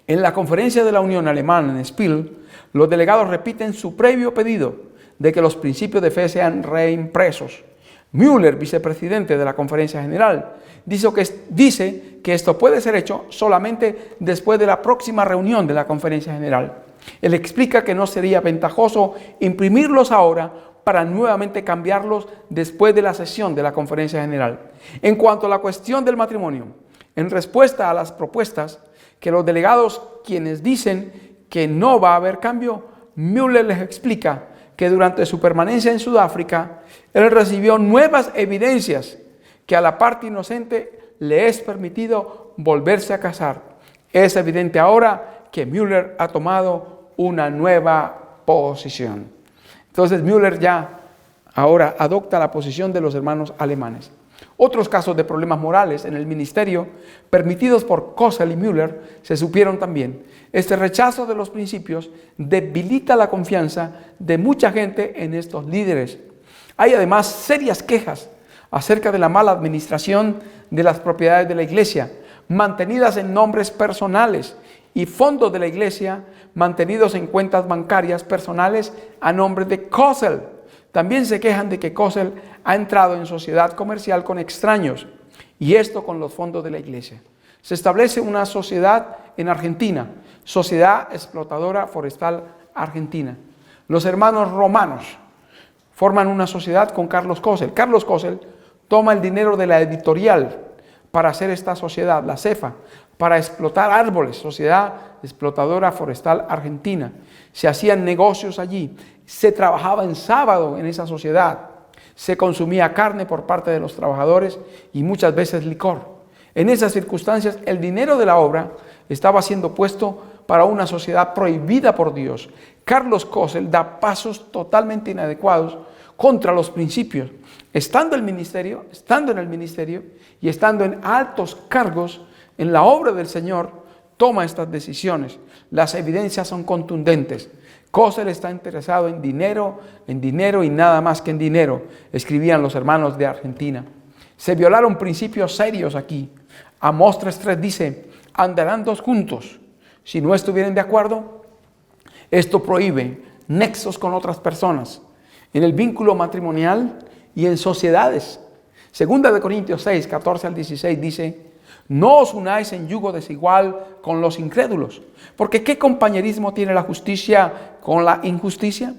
en la conferencia de la Unión Alemana en Spiel, los delegados repiten su previo pedido de que los principios de fe sean reimpresos. Müller, vicepresidente de la Conferencia General, dice que esto puede ser hecho solamente después de la próxima reunión de la Conferencia General. Él explica que no sería ventajoso imprimirlos ahora para nuevamente cambiarlos después de la sesión de la Conferencia General. En cuanto a la cuestión del matrimonio, en respuesta a las propuestas que los delegados, quienes dicen que no va a haber cambio, Müller les explica que durante su permanencia en Sudáfrica, él recibió nuevas evidencias que a la parte inocente le es permitido volverse a casar. Es evidente ahora que Müller ha tomado una nueva posición. Entonces Müller ya ahora adopta la posición de los hermanos alemanes. Otros casos de problemas morales en el ministerio, permitidos por Kösel y Müller, se supieron también. Este rechazo de los principios debilita la confianza de mucha gente en estos líderes. Hay además serias quejas acerca de la mala administración de las propiedades de la iglesia, mantenidas en nombres personales, y fondos de la iglesia mantenidos en cuentas bancarias personales a nombre de Kösel. También se quejan de que Kösel ha entrado en sociedad comercial con extraños, y esto con los fondos de la iglesia. Se establece una sociedad en Argentina, Sociedad Explotadora Forestal Argentina. Los hermanos romanos forman una sociedad con Carlos Kösel. Carlos Kösel toma el dinero de la editorial para hacer esta sociedad, la CEFA, para explotar árboles, Sociedad Explotadora Forestal Argentina. Se hacían negocios allí, se trabajaba en sábado en esa sociedad, se consumía carne por parte de los trabajadores y muchas veces licor. En esas circunstancias, el dinero de la obra estaba siendo puesto para una sociedad prohibida por Dios. Carlos Kösel da pasos totalmente inadecuados contra los principios. Estando en el ministerio y estando en altos cargos en la obra del Señor, toma estas decisiones. Las evidencias son contundentes. Kösel está interesado en dinero y nada más que en dinero, escribían los hermanos de Argentina. Se violaron principios serios aquí. Amós 3:3 dice: andarán dos juntos si no estuvieren de acuerdo. Esto prohíbe nexos con otras personas en el vínculo matrimonial y en sociedades. Segunda de Corintios 6, 14 al 16 dice: No os unáis en yugo desigual con los incrédulos, porque ¿qué compañerismo tiene la justicia con la injusticia?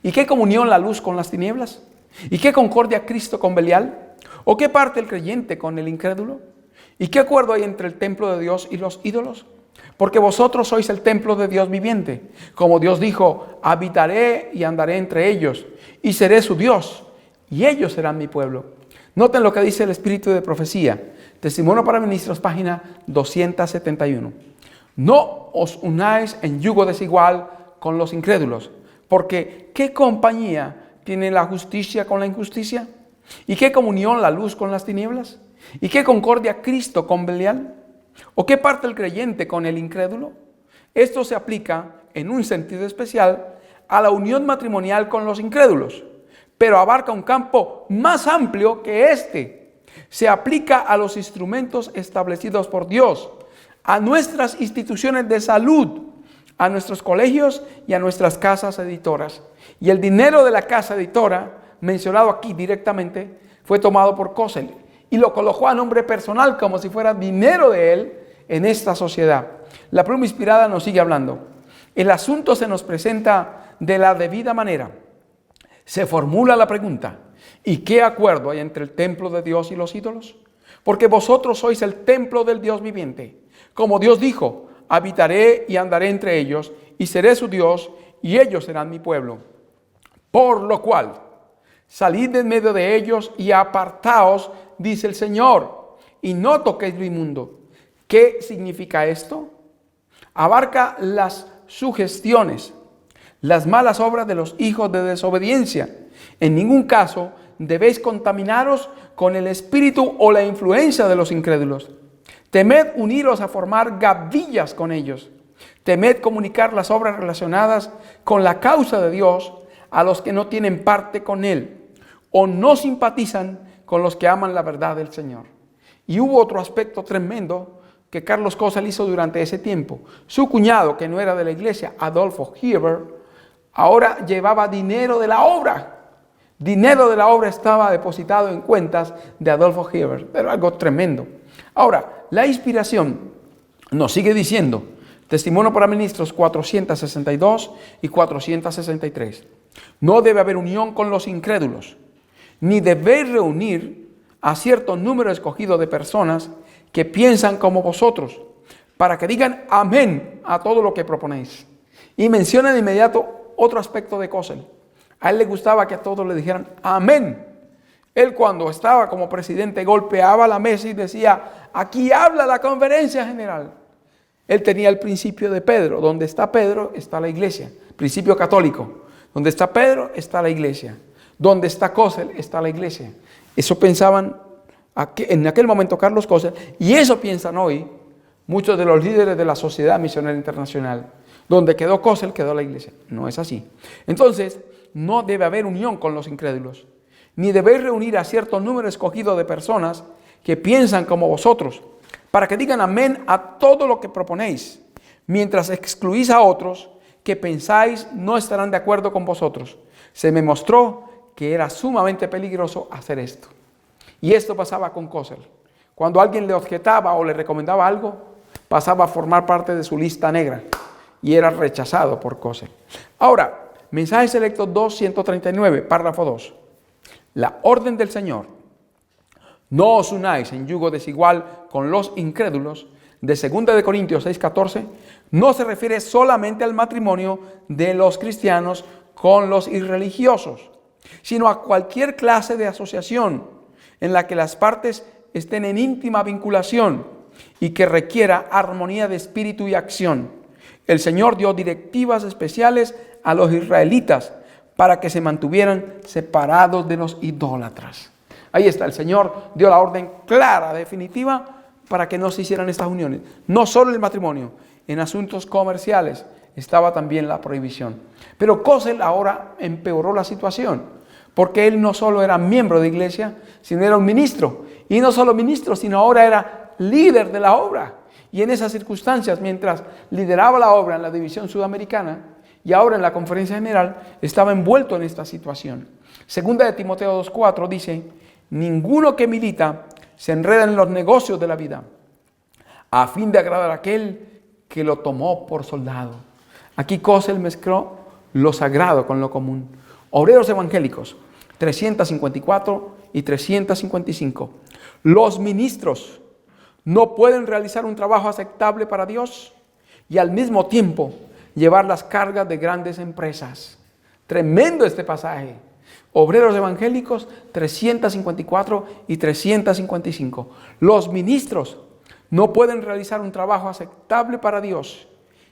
¿Y qué comunión la luz con las tinieblas? ¿Y qué concordia Cristo con Belial? ¿O qué parte el creyente con el incrédulo? ¿Y qué acuerdo hay entre el templo de Dios y los ídolos? Porque vosotros sois el templo de Dios viviente. Como Dios dijo, habitaré y andaré entre ellos, y seré su Dios, y ellos serán mi pueblo. Noten lo que dice el Espíritu de Profecía. Testimonio para Ministros, página 271. No os unáis en yugo desigual con los incrédulos, porque ¿qué compañía tiene la justicia con la injusticia? ¿Y qué comunión la luz con las tinieblas? ¿Y qué concordia Cristo con Belial? ¿O qué parte el creyente con el incrédulo? Esto se aplica en un sentido especial a la unión matrimonial con los incrédulos, pero abarca un campo más amplio que este. Se aplica a los instrumentos establecidos por Dios, a nuestras instituciones de salud, a nuestros colegios y a nuestras casas editoras. Y el dinero de la casa editora, mencionado aquí directamente, fue tomado por Kösel y lo colocó a nombre personal como si fuera dinero de él en esta sociedad. La pluma inspirada nos sigue hablando. El asunto se nos presenta de la debida manera. Se formula la pregunta: ¿y qué acuerdo hay entre el templo de Dios y los ídolos? Porque vosotros sois el templo del Dios viviente. Como Dios dijo, habitaré y andaré entre ellos, y seré su Dios, y ellos serán mi pueblo. Por lo cual, salid de en medio de ellos y apartaos, dice el Señor, y no toquéis lo inmundo. ¿Qué significa esto? Abarca las sugestiones, las malas obras de los hijos de desobediencia. En ningún caso debéis contaminaros con el espíritu o la influencia de los incrédulos. Temed uniros a formar gavillas con ellos. Temed comunicar las obras relacionadas con la causa de Dios a los que no tienen parte con Él o no simpatizan con los que aman la verdad del Señor. Y hubo otro aspecto tremendo que Carlos Kösel hizo durante ese tiempo. Su cuñado, que no era de la iglesia, Adolfo Hieber, ahora llevaba dinero de la obra. Dinero de la obra estaba depositado en cuentas de Adolfo Hieber. Pero algo tremendo. Ahora, la inspiración nos sigue diciendo, Testimonio para Ministros 462 y 463. No debe haber unión con los incrédulos, ni debéis reunir a cierto número escogido de personas que piensan como vosotros, para que digan amén a todo lo que proponéis. Y menciona de inmediato otro aspecto de Kösel. A él le gustaba que a todos le dijeran amén. Él, cuando estaba como presidente, golpeaba la mesa y decía: aquí habla la conferencia general. Él tenía el principio de Pedro: donde está Pedro está la iglesia. Principio católico: donde está Pedro está la iglesia. Donde está Kösel está la iglesia. Eso pensaban en aquel momento Carlos Kösel, y eso piensan hoy muchos de los líderes de la Sociedad Misionera Internacional. Donde quedó Kösel, quedó la iglesia. No es así. Entonces, no debe haber unión con los incrédulos, ni debéis reunir a cierto número escogido de personas que piensan como vosotros, para que digan amén a todo lo que proponéis, mientras excluís a otros que pensáis no estarán de acuerdo con vosotros. Se me mostró que era sumamente peligroso hacer esto. Y esto pasaba con Kösel. Cuando alguien le objetaba o le recomendaba algo, pasaba a formar parte de su lista negra y era rechazado por Kösel. Ahora, Mensaje Selecto 2:139, párrafo 2. La orden del Señor: no os unáis en yugo desigual con los incrédulos, de 2 Corintios 6:14, no se refiere solamente al matrimonio de los cristianos con los irreligiosos, sino a cualquier clase de asociación en la que las partes estén en íntima vinculación y que requiera armonía de espíritu y acción. El Señor dio directivas especiales a los israelitas para que se mantuvieran separados de los idólatras. Ahí está, el Señor dio la orden clara, definitiva, para que no se hicieran estas uniones. No solo el matrimonio, en asuntos comerciales estaba también la prohibición. Pero Kösel ahora empeoró la situación, porque él no solo era miembro de iglesia, sino era un ministro. Y no solo ministro, sino ahora era líder de la obra. Y en esas circunstancias, mientras lideraba la obra en la división sudamericana y ahora en la conferencia general, estaba envuelto en esta situación. Segunda de Timoteo 2:4 dice: ninguno que milita se enreda en los negocios de la vida, a fin de agradar a aquel que lo tomó por soldado. Aquí Kossel mezcló lo sagrado con lo común. Obreros Evangélicos, 354 y 355. Los ministros no pueden realizar un trabajo aceptable para Dios y al mismo tiempo llevar las cargas de grandes empresas. Tremendo este pasaje. Obreros Evangélicos, 354 y 355. Los ministros no pueden realizar un trabajo aceptable para Dios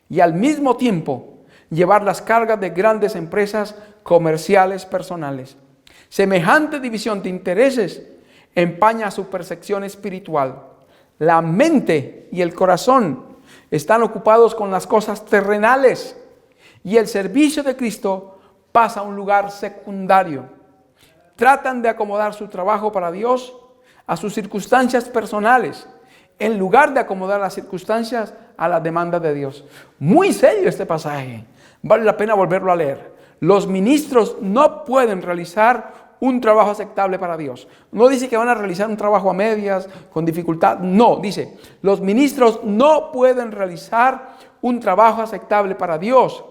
y al mismo tiempo llevar las cargas de grandes empresas comerciales personales. Semejante división de intereses empaña su percepción espiritual. La mente y el corazón están ocupados con las cosas terrenales y el servicio de Cristo pasa a un lugar secundario. Tratan de acomodar su trabajo para Dios a sus circunstancias personales, en lugar de acomodar las circunstancias a las demandas de Dios. Muy serio este pasaje. Vale la pena volverlo a leer. Los ministros no pueden realizar un trabajo aceptable para Dios. No dice que van a realizar un trabajo a medias, con dificultad. No, dice, los ministros no pueden realizar un trabajo aceptable para Dios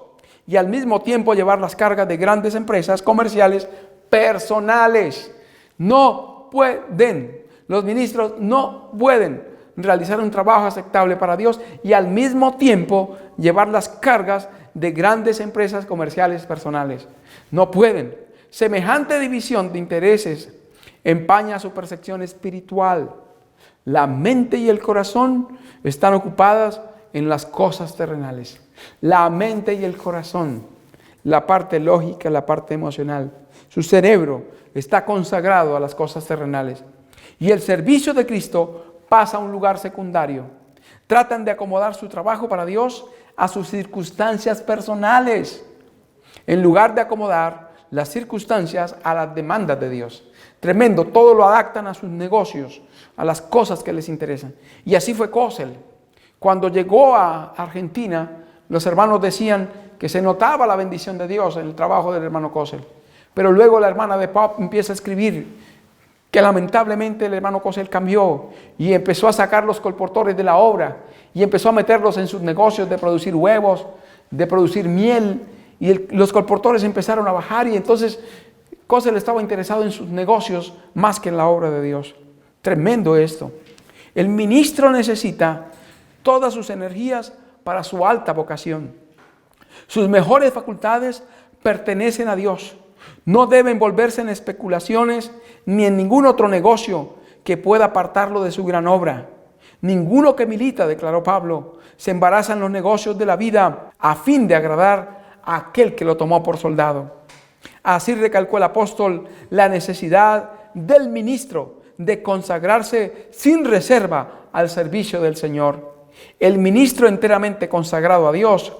y al mismo tiempo llevar las cargas de grandes empresas comerciales personales. No pueden. Los ministros no pueden realizar un trabajo aceptable para Dios y al mismo tiempo llevar las cargas de grandes empresas comerciales personales. No pueden. Semejante división de intereses empaña su percepción espiritual. La mente y el corazón están ocupadas en las cosas terrenales. La mente y el corazón, la parte lógica, la parte emocional. Su cerebro está consagrado a las cosas terrenales. Y el servicio de Cristo pasa a un lugar secundario. Tratan de acomodar su trabajo para Dios a sus circunstancias personales, en lugar de acomodar las circunstancias a las demandas de Dios. Tremendo, todo lo adaptan a sus negocios, a las cosas que les interesan. Y así fue Kossel. Cuando llegó a Argentina, los hermanos decían que se notaba la bendición de Dios en el trabajo del hermano Kossel. Pero luego la hermana de Pop empieza a escribir que lamentablemente el hermano Kossel cambió y empezó a sacar los colportores de la obra y empezó a meterlos en sus negocios de producir huevos, de producir miel, y los colportores empezaron a bajar y entonces Kossel estaba interesado en sus negocios más que en la obra de Dios. Tremendo esto. El ministro necesita todas sus energías para su alta vocación. Sus mejores facultades pertenecen a Dios. No debe envolverse en especulaciones ni en ningún otro negocio que pueda apartarlo de su gran obra. Ninguno que milita, declaró Pablo, se embaraza en los negocios de la vida a fin de agradar a aquel que lo tomó por soldado. Así recalcó el apóstol la necesidad del ministro de consagrarse sin reserva al servicio del Señor. El ministro enteramente consagrado a Dios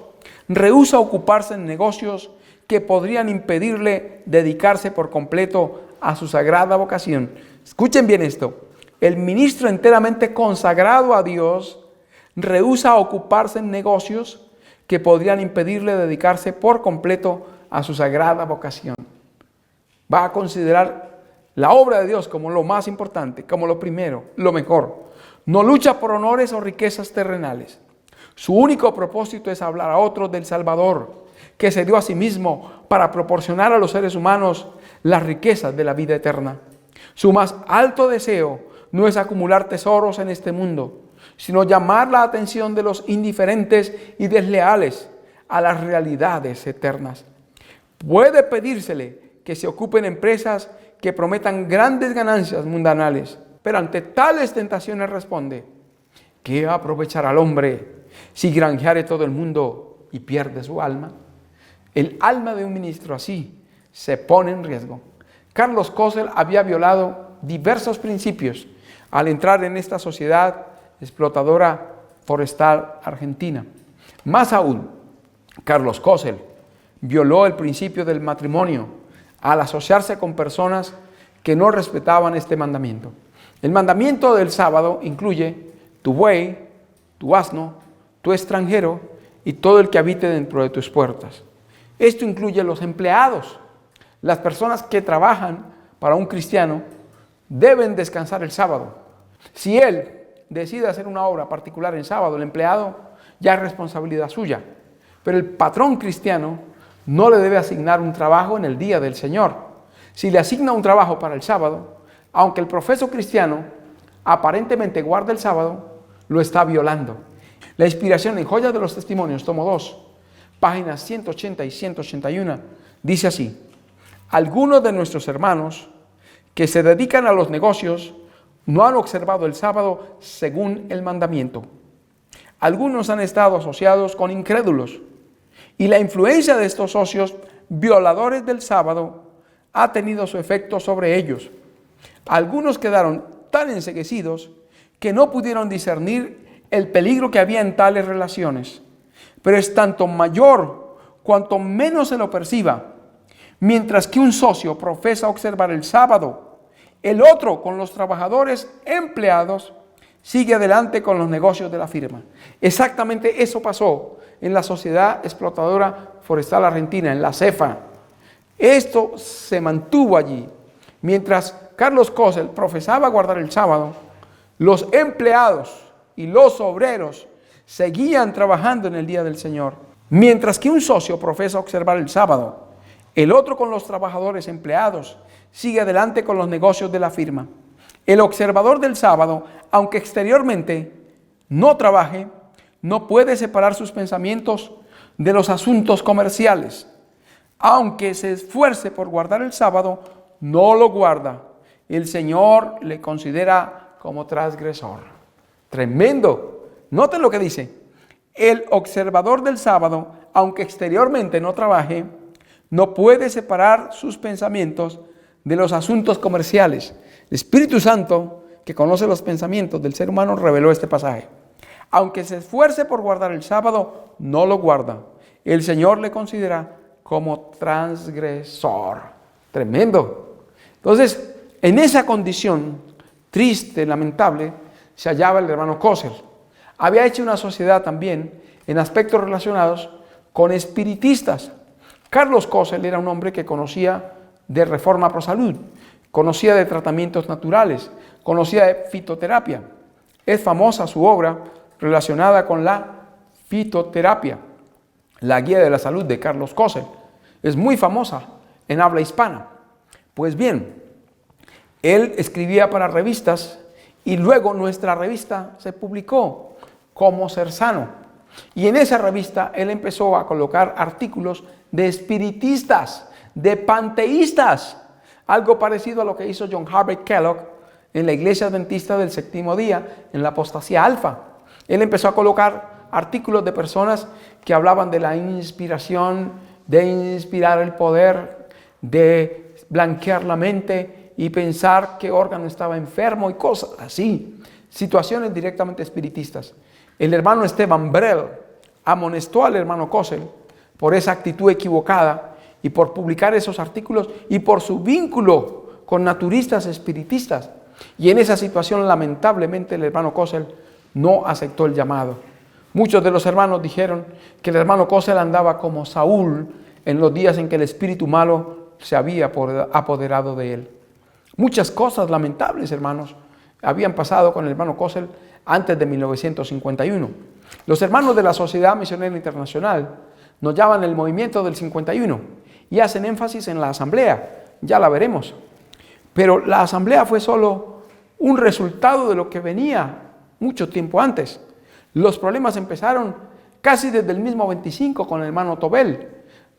rehúsa ocuparse en negocios que podrían impedirle dedicarse por completo a su sagrada vocación. Escuchen bien esto. El ministro enteramente consagrado a Dios rehúsa ocuparse en negocios que podrían impedirle dedicarse por completo a su sagrada vocación. Va a considerar la obra de Dios como lo más importante, como lo primero, lo mejor. No lucha por honores o riquezas terrenales. Su único propósito es hablar a otros del Salvador, que se dio a sí mismo para proporcionar a los seres humanos las riquezas de la vida eterna. Su más alto deseo no es acumular tesoros en este mundo, sino llamar la atención de los indiferentes y desleales a las realidades eternas. Puede pedírsele que se ocupen empresas que prometan grandes ganancias mundanales, pero ante tales tentaciones responde: ¿qué aprovechará al hombre si granjeare todo el mundo y pierde su alma? El alma de un ministro así se pone en riesgo. Carlos Kossel había violado diversos principios al entrar en esta sociedad explotadora forestal argentina. Más aún, Carlos Kossel violó el principio del matrimonio al asociarse con personas que no respetaban este mandamiento. El mandamiento del sábado incluye tu buey, tu asno, tu extranjero y todo el que habite dentro de tus puertas. Esto incluye los empleados. Las personas que trabajan para un cristiano deben descansar el sábado. Si él decide hacer una obra particular en sábado, el empleado ya es responsabilidad suya. Pero el patrón cristiano no le debe asignar un trabajo en el día del Señor. Si le asigna un trabajo para el sábado, aunque el profeso cristiano aparentemente guarda el sábado, lo está violando. La inspiración en Joyas de los Testimonios, tomo 2, páginas 180 y 181, dice así: algunos de nuestros hermanos que se dedican a los negocios no han observado el sábado según el mandamiento. Algunos han estado asociados con incrédulos y la influencia de estos socios violadores del sábado ha tenido su efecto sobre ellos. Algunos quedaron tan enceguecidos que no pudieron discernir el peligro que había en tales relaciones. Pero es tanto mayor cuanto menos se lo perciba. Mientras que un socio profesa observar el sábado, el otro, con los trabajadores empleados, sigue adelante con los negocios de la firma. Exactamente eso pasó en la Sociedad Explotadora Forestal Argentina, en la CEFA. Esto se mantuvo allí. Mientras Carlos Kossel profesaba guardar el sábado, los empleados y los obreros seguían trabajando en el día del Señor. Mientras que un socio profesa observar el sábado, el otro, con los trabajadores empleados, sigue adelante con los negocios de la firma. El observador del sábado, aunque exteriormente no trabaje, no puede separar sus pensamientos de los asuntos comerciales. Aunque se esfuerce por guardar el sábado, no lo guarda. El Señor le considera como transgresor. Tremendo. Noten lo que dice: el observador del sábado, aunque exteriormente no trabaje, no puede separar sus pensamientos de los asuntos comerciales. El Espíritu Santo, que conoce los pensamientos del ser humano, reveló este pasaje. Aunque se esfuerce por guardar el sábado, no lo guarda. El Señor le considera como transgresor. Tremendo. Entonces, en esa condición triste, lamentable, se hallaba el hermano Kossel. Había hecho una sociedad también en aspectos relacionados con espiritistas. Carlos Kossel era un hombre que conocía de reforma pro salud, conocía de tratamientos naturales, conocía de fitoterapia. Es famosa su obra relacionada con la fitoterapia, la guía de la salud de Carlos Kossel. Es muy famosa en habla hispana. Pues bien, él escribía para revistas y luego nuestra revista se publicó como Ser Sano. Y en esa revista él empezó a colocar artículos de espiritistas, de panteístas, algo parecido a lo que hizo John Harvey Kellogg en la Iglesia Adventista del Séptimo Día, en la apostasía alfa. Él empezó a colocar artículos de personas que hablaban de la inspiración, de inspirar el poder, de blanquear la mente y pensar qué órgano estaba enfermo y cosas así, situaciones directamente espiritistas. El hermano Esteban Brel amonestó al hermano Kossel por esa actitud equivocada y por publicar esos artículos y por su vínculo con naturistas espiritistas. Y en esa situación, lamentablemente, el hermano Kossel no aceptó el llamado. Muchos de los hermanos dijeron que el hermano Kossel andaba como Saúl en los días en que el espíritu malo se había apoderado de él. Muchas cosas lamentables, hermanos, habían pasado con el hermano Kossel antes de 1951. Los hermanos de la Sociedad Misionera Internacional nos llaman el movimiento del 51 y hacen énfasis en la asamblea, ya la veremos. Pero la asamblea fue solo un resultado de lo que venía mucho tiempo antes. Los problemas empezaron casi desde el mismo 25 con el hermano Tobel.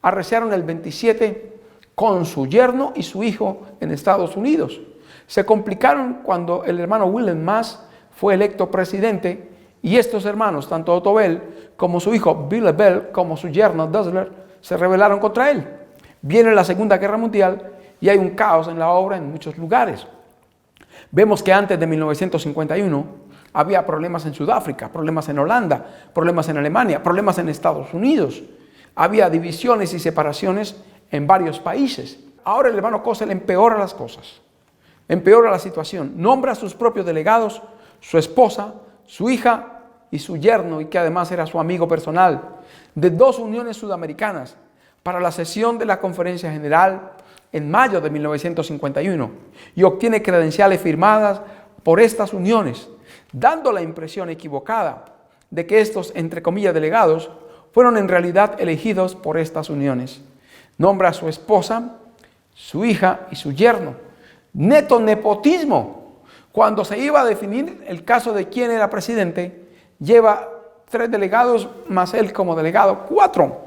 Arreciaron el 27 con su yerno y su hijo en Estados Unidos. Se complicaron cuando el hermano Wilhelm Mass fue electo presidente y estos hermanos, tanto Tobel como su hijo Bill Bell, como su yerno Dussler, se rebelaron contra él. Viene la Segunda Guerra Mundial y hay un caos en la obra en muchos lugares. Vemos que antes de 1951 había problemas en Sudáfrica, problemas en Holanda, problemas en Alemania, problemas en Estados Unidos. Había divisiones y separaciones en varios países. Ahora el hermano Kossel empeora las cosas, empeora la situación, nombra a sus propios delegados, su esposa, su hija y su yerno, y que además era su amigo personal, de 2 uniones sudamericanas para la sesión de la Conferencia General en mayo de 1951, y obtiene credenciales firmadas por estas uniones. dando la impresión equivocada de que estos, entre comillas, delegados, fueron en realidad elegidos por estas uniones. Nombra a su esposa, su hija y su yerno. Neto nepotismo. Cuando se iba a definir el caso de quién era presidente, lleva 3 delegados más él como delegado, 4.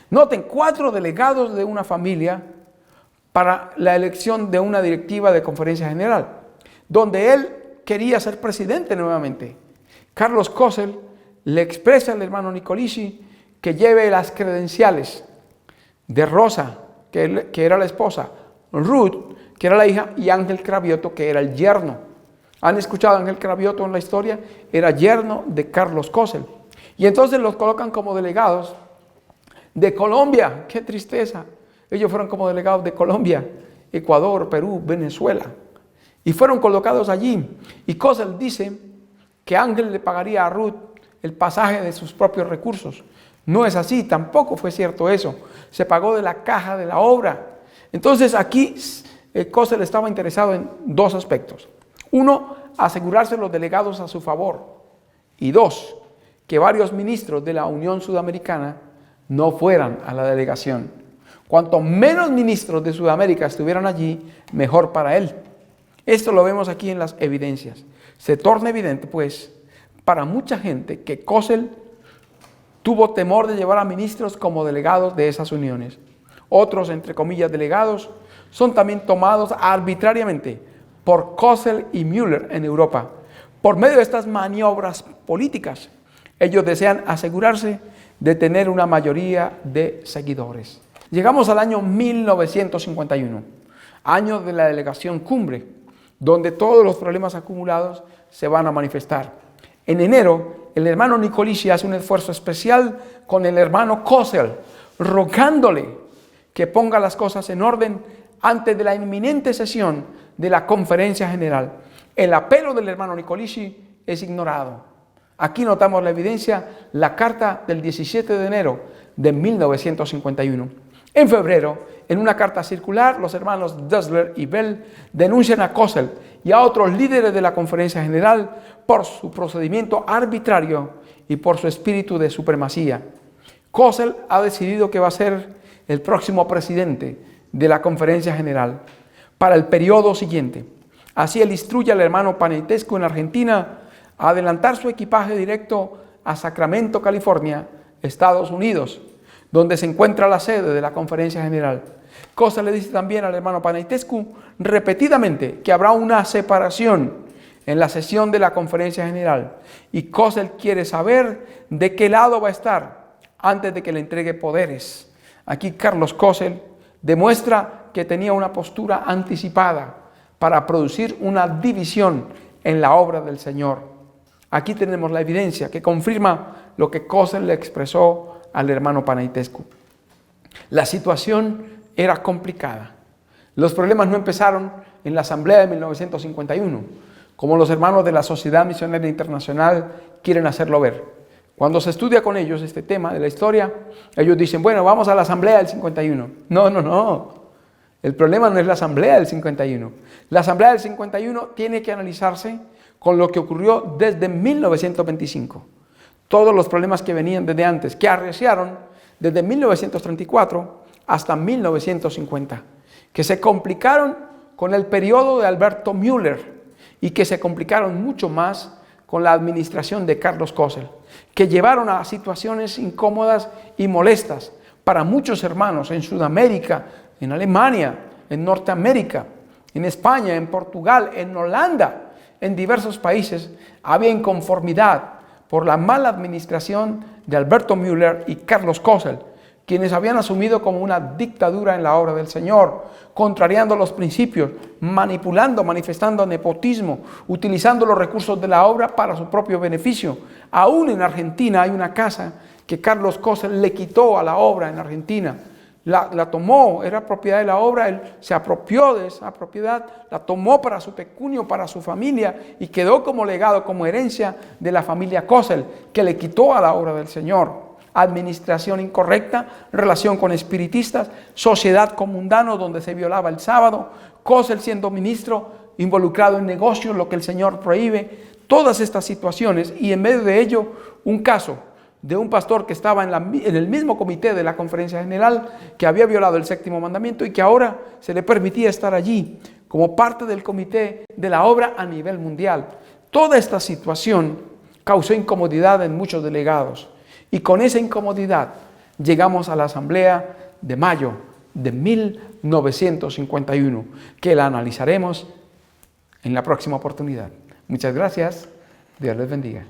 Noten, 4 delegados de una familia para la elección de una directiva de conferencia general, donde él quería ser presidente nuevamente. Carlos Kossel le expresa al hermano Nicolici que lleve las credenciales de Rosa, que era la esposa, Ruth, que era la hija, y Ángel Cravioto, que era el yerno. ¿Han escuchado a Ángel Cravioto en la historia? Era yerno de Carlos Kossel. Y entonces los colocan como delegados de Colombia. ¡Qué tristeza! Ellos fueron como delegados de Colombia, Ecuador, Perú, Venezuela. Y fueron colocados allí. Y Kossel dice que Ángel le pagaría a Ruth el pasaje de sus propios recursos. No es así, tampoco fue cierto eso. Se pagó de la caja de la obra. Entonces aquí Kossel estaba interesado en 2 aspectos. 1, asegurarse los delegados a su favor. Y 2, que varios ministros de la Unión Sudamericana no fueran a la delegación. Cuanto menos ministros de Sudamérica estuvieran allí, mejor para él. Esto lo vemos aquí en las evidencias. Se torna evidente, pues, para mucha gente que Kossel tuvo temor de llevar a ministros como delegados de esas uniones. Otros, entre comillas, delegados, son también tomados arbitrariamente por Kossel y Müller en Europa. Por medio de estas maniobras políticas, ellos desean asegurarse de tener una mayoría de seguidores. Llegamos al año 1951, año de la delegación cumbre, donde todos los problemas acumulados se van a manifestar. En enero, el hermano Nicolici hace un esfuerzo especial con el hermano Kossel, rogándole que ponga las cosas en orden antes de la inminente sesión de la conferencia general. El apelo del hermano Nicolici es ignorado. Aquí notamos la evidencia, la carta del 17 de enero de 1951. En febrero, en una carta circular, los hermanos Dessler y Bell denuncian a Kossel y a otros líderes de la conferencia general por su procedimiento arbitrario y por su espíritu de supremacía. Kossel ha decidido que va a ser el próximo presidente de la conferencia general para el periodo siguiente. Así él instruye al hermano Paneitescu en Argentina a adelantar su equipaje directo a Sacramento, California, Estados Unidos, donde se encuentra la sede de la conferencia general. Kossel le dice también al hermano Paneitescu repetidamente que habrá una separación en la sesión de la conferencia general, y Kossel quiere saber de qué lado va a estar antes de que le entregue poderes. Aquí Carlos Kossel demuestra que tenía una postura anticipada para producir una división en la obra del Señor. Aquí tenemos la evidencia que confirma lo que Kossel le expresó al hermano Paneitescu. La situación era complicada. Los problemas no empezaron en la asamblea de 1951, como los hermanos de la Sociedad Misionera Internacional quieren hacerlo ver. Cuando se estudia con ellos este tema de la historia, ellos dicen, bueno, vamos a la asamblea del 51. No. El problema no es la asamblea del 51. La asamblea del 51 tiene que analizarse con lo que ocurrió desde 1925. Todos los problemas que venían desde antes, que arreciaron desde 1934 hasta 1950, que se complicaron con el periodo de Alberto Müller y que se complicaron mucho más con la administración de Carlos Kossel, que llevaron a situaciones incómodas y molestas para muchos hermanos en Sudamérica, en Alemania, en Norteamérica, en España, en Portugal, en Holanda, en diversos países. Había inconformidad por la mala administración de Alberto Müller y Carlos Kossel, quienes habían asumido como una dictadura en la obra del Señor, contrariando los principios, manipulando, manifestando nepotismo, utilizando los recursos de la obra para su propio beneficio. Aún en Argentina hay una casa que Carlos Kossel le quitó a la obra en Argentina. La tomó, era propiedad de la obra, él se apropió de esa propiedad, la tomó para su pecunio, para su familia, y quedó como legado, como herencia de la familia Kossel, que le quitó a la obra del Señor. Administración incorrecta, relación con espiritistas, sociedad con mundanos donde se violaba el sábado, Kossel siendo ministro involucrado en negocios, lo que el Señor prohíbe. todas estas situaciones y en medio de ello un caso de un pastor que estaba en el mismo comité de la Conferencia General, que había violado el séptimo mandamiento y que ahora se le permitía estar allí como parte del comité de la obra a nivel mundial. Toda esta situación causó incomodidad en muchos delegados y con esa incomodidad llegamos a la asamblea de mayo de 1951, que la analizaremos en la próxima oportunidad. Muchas gracias. Dios les bendiga.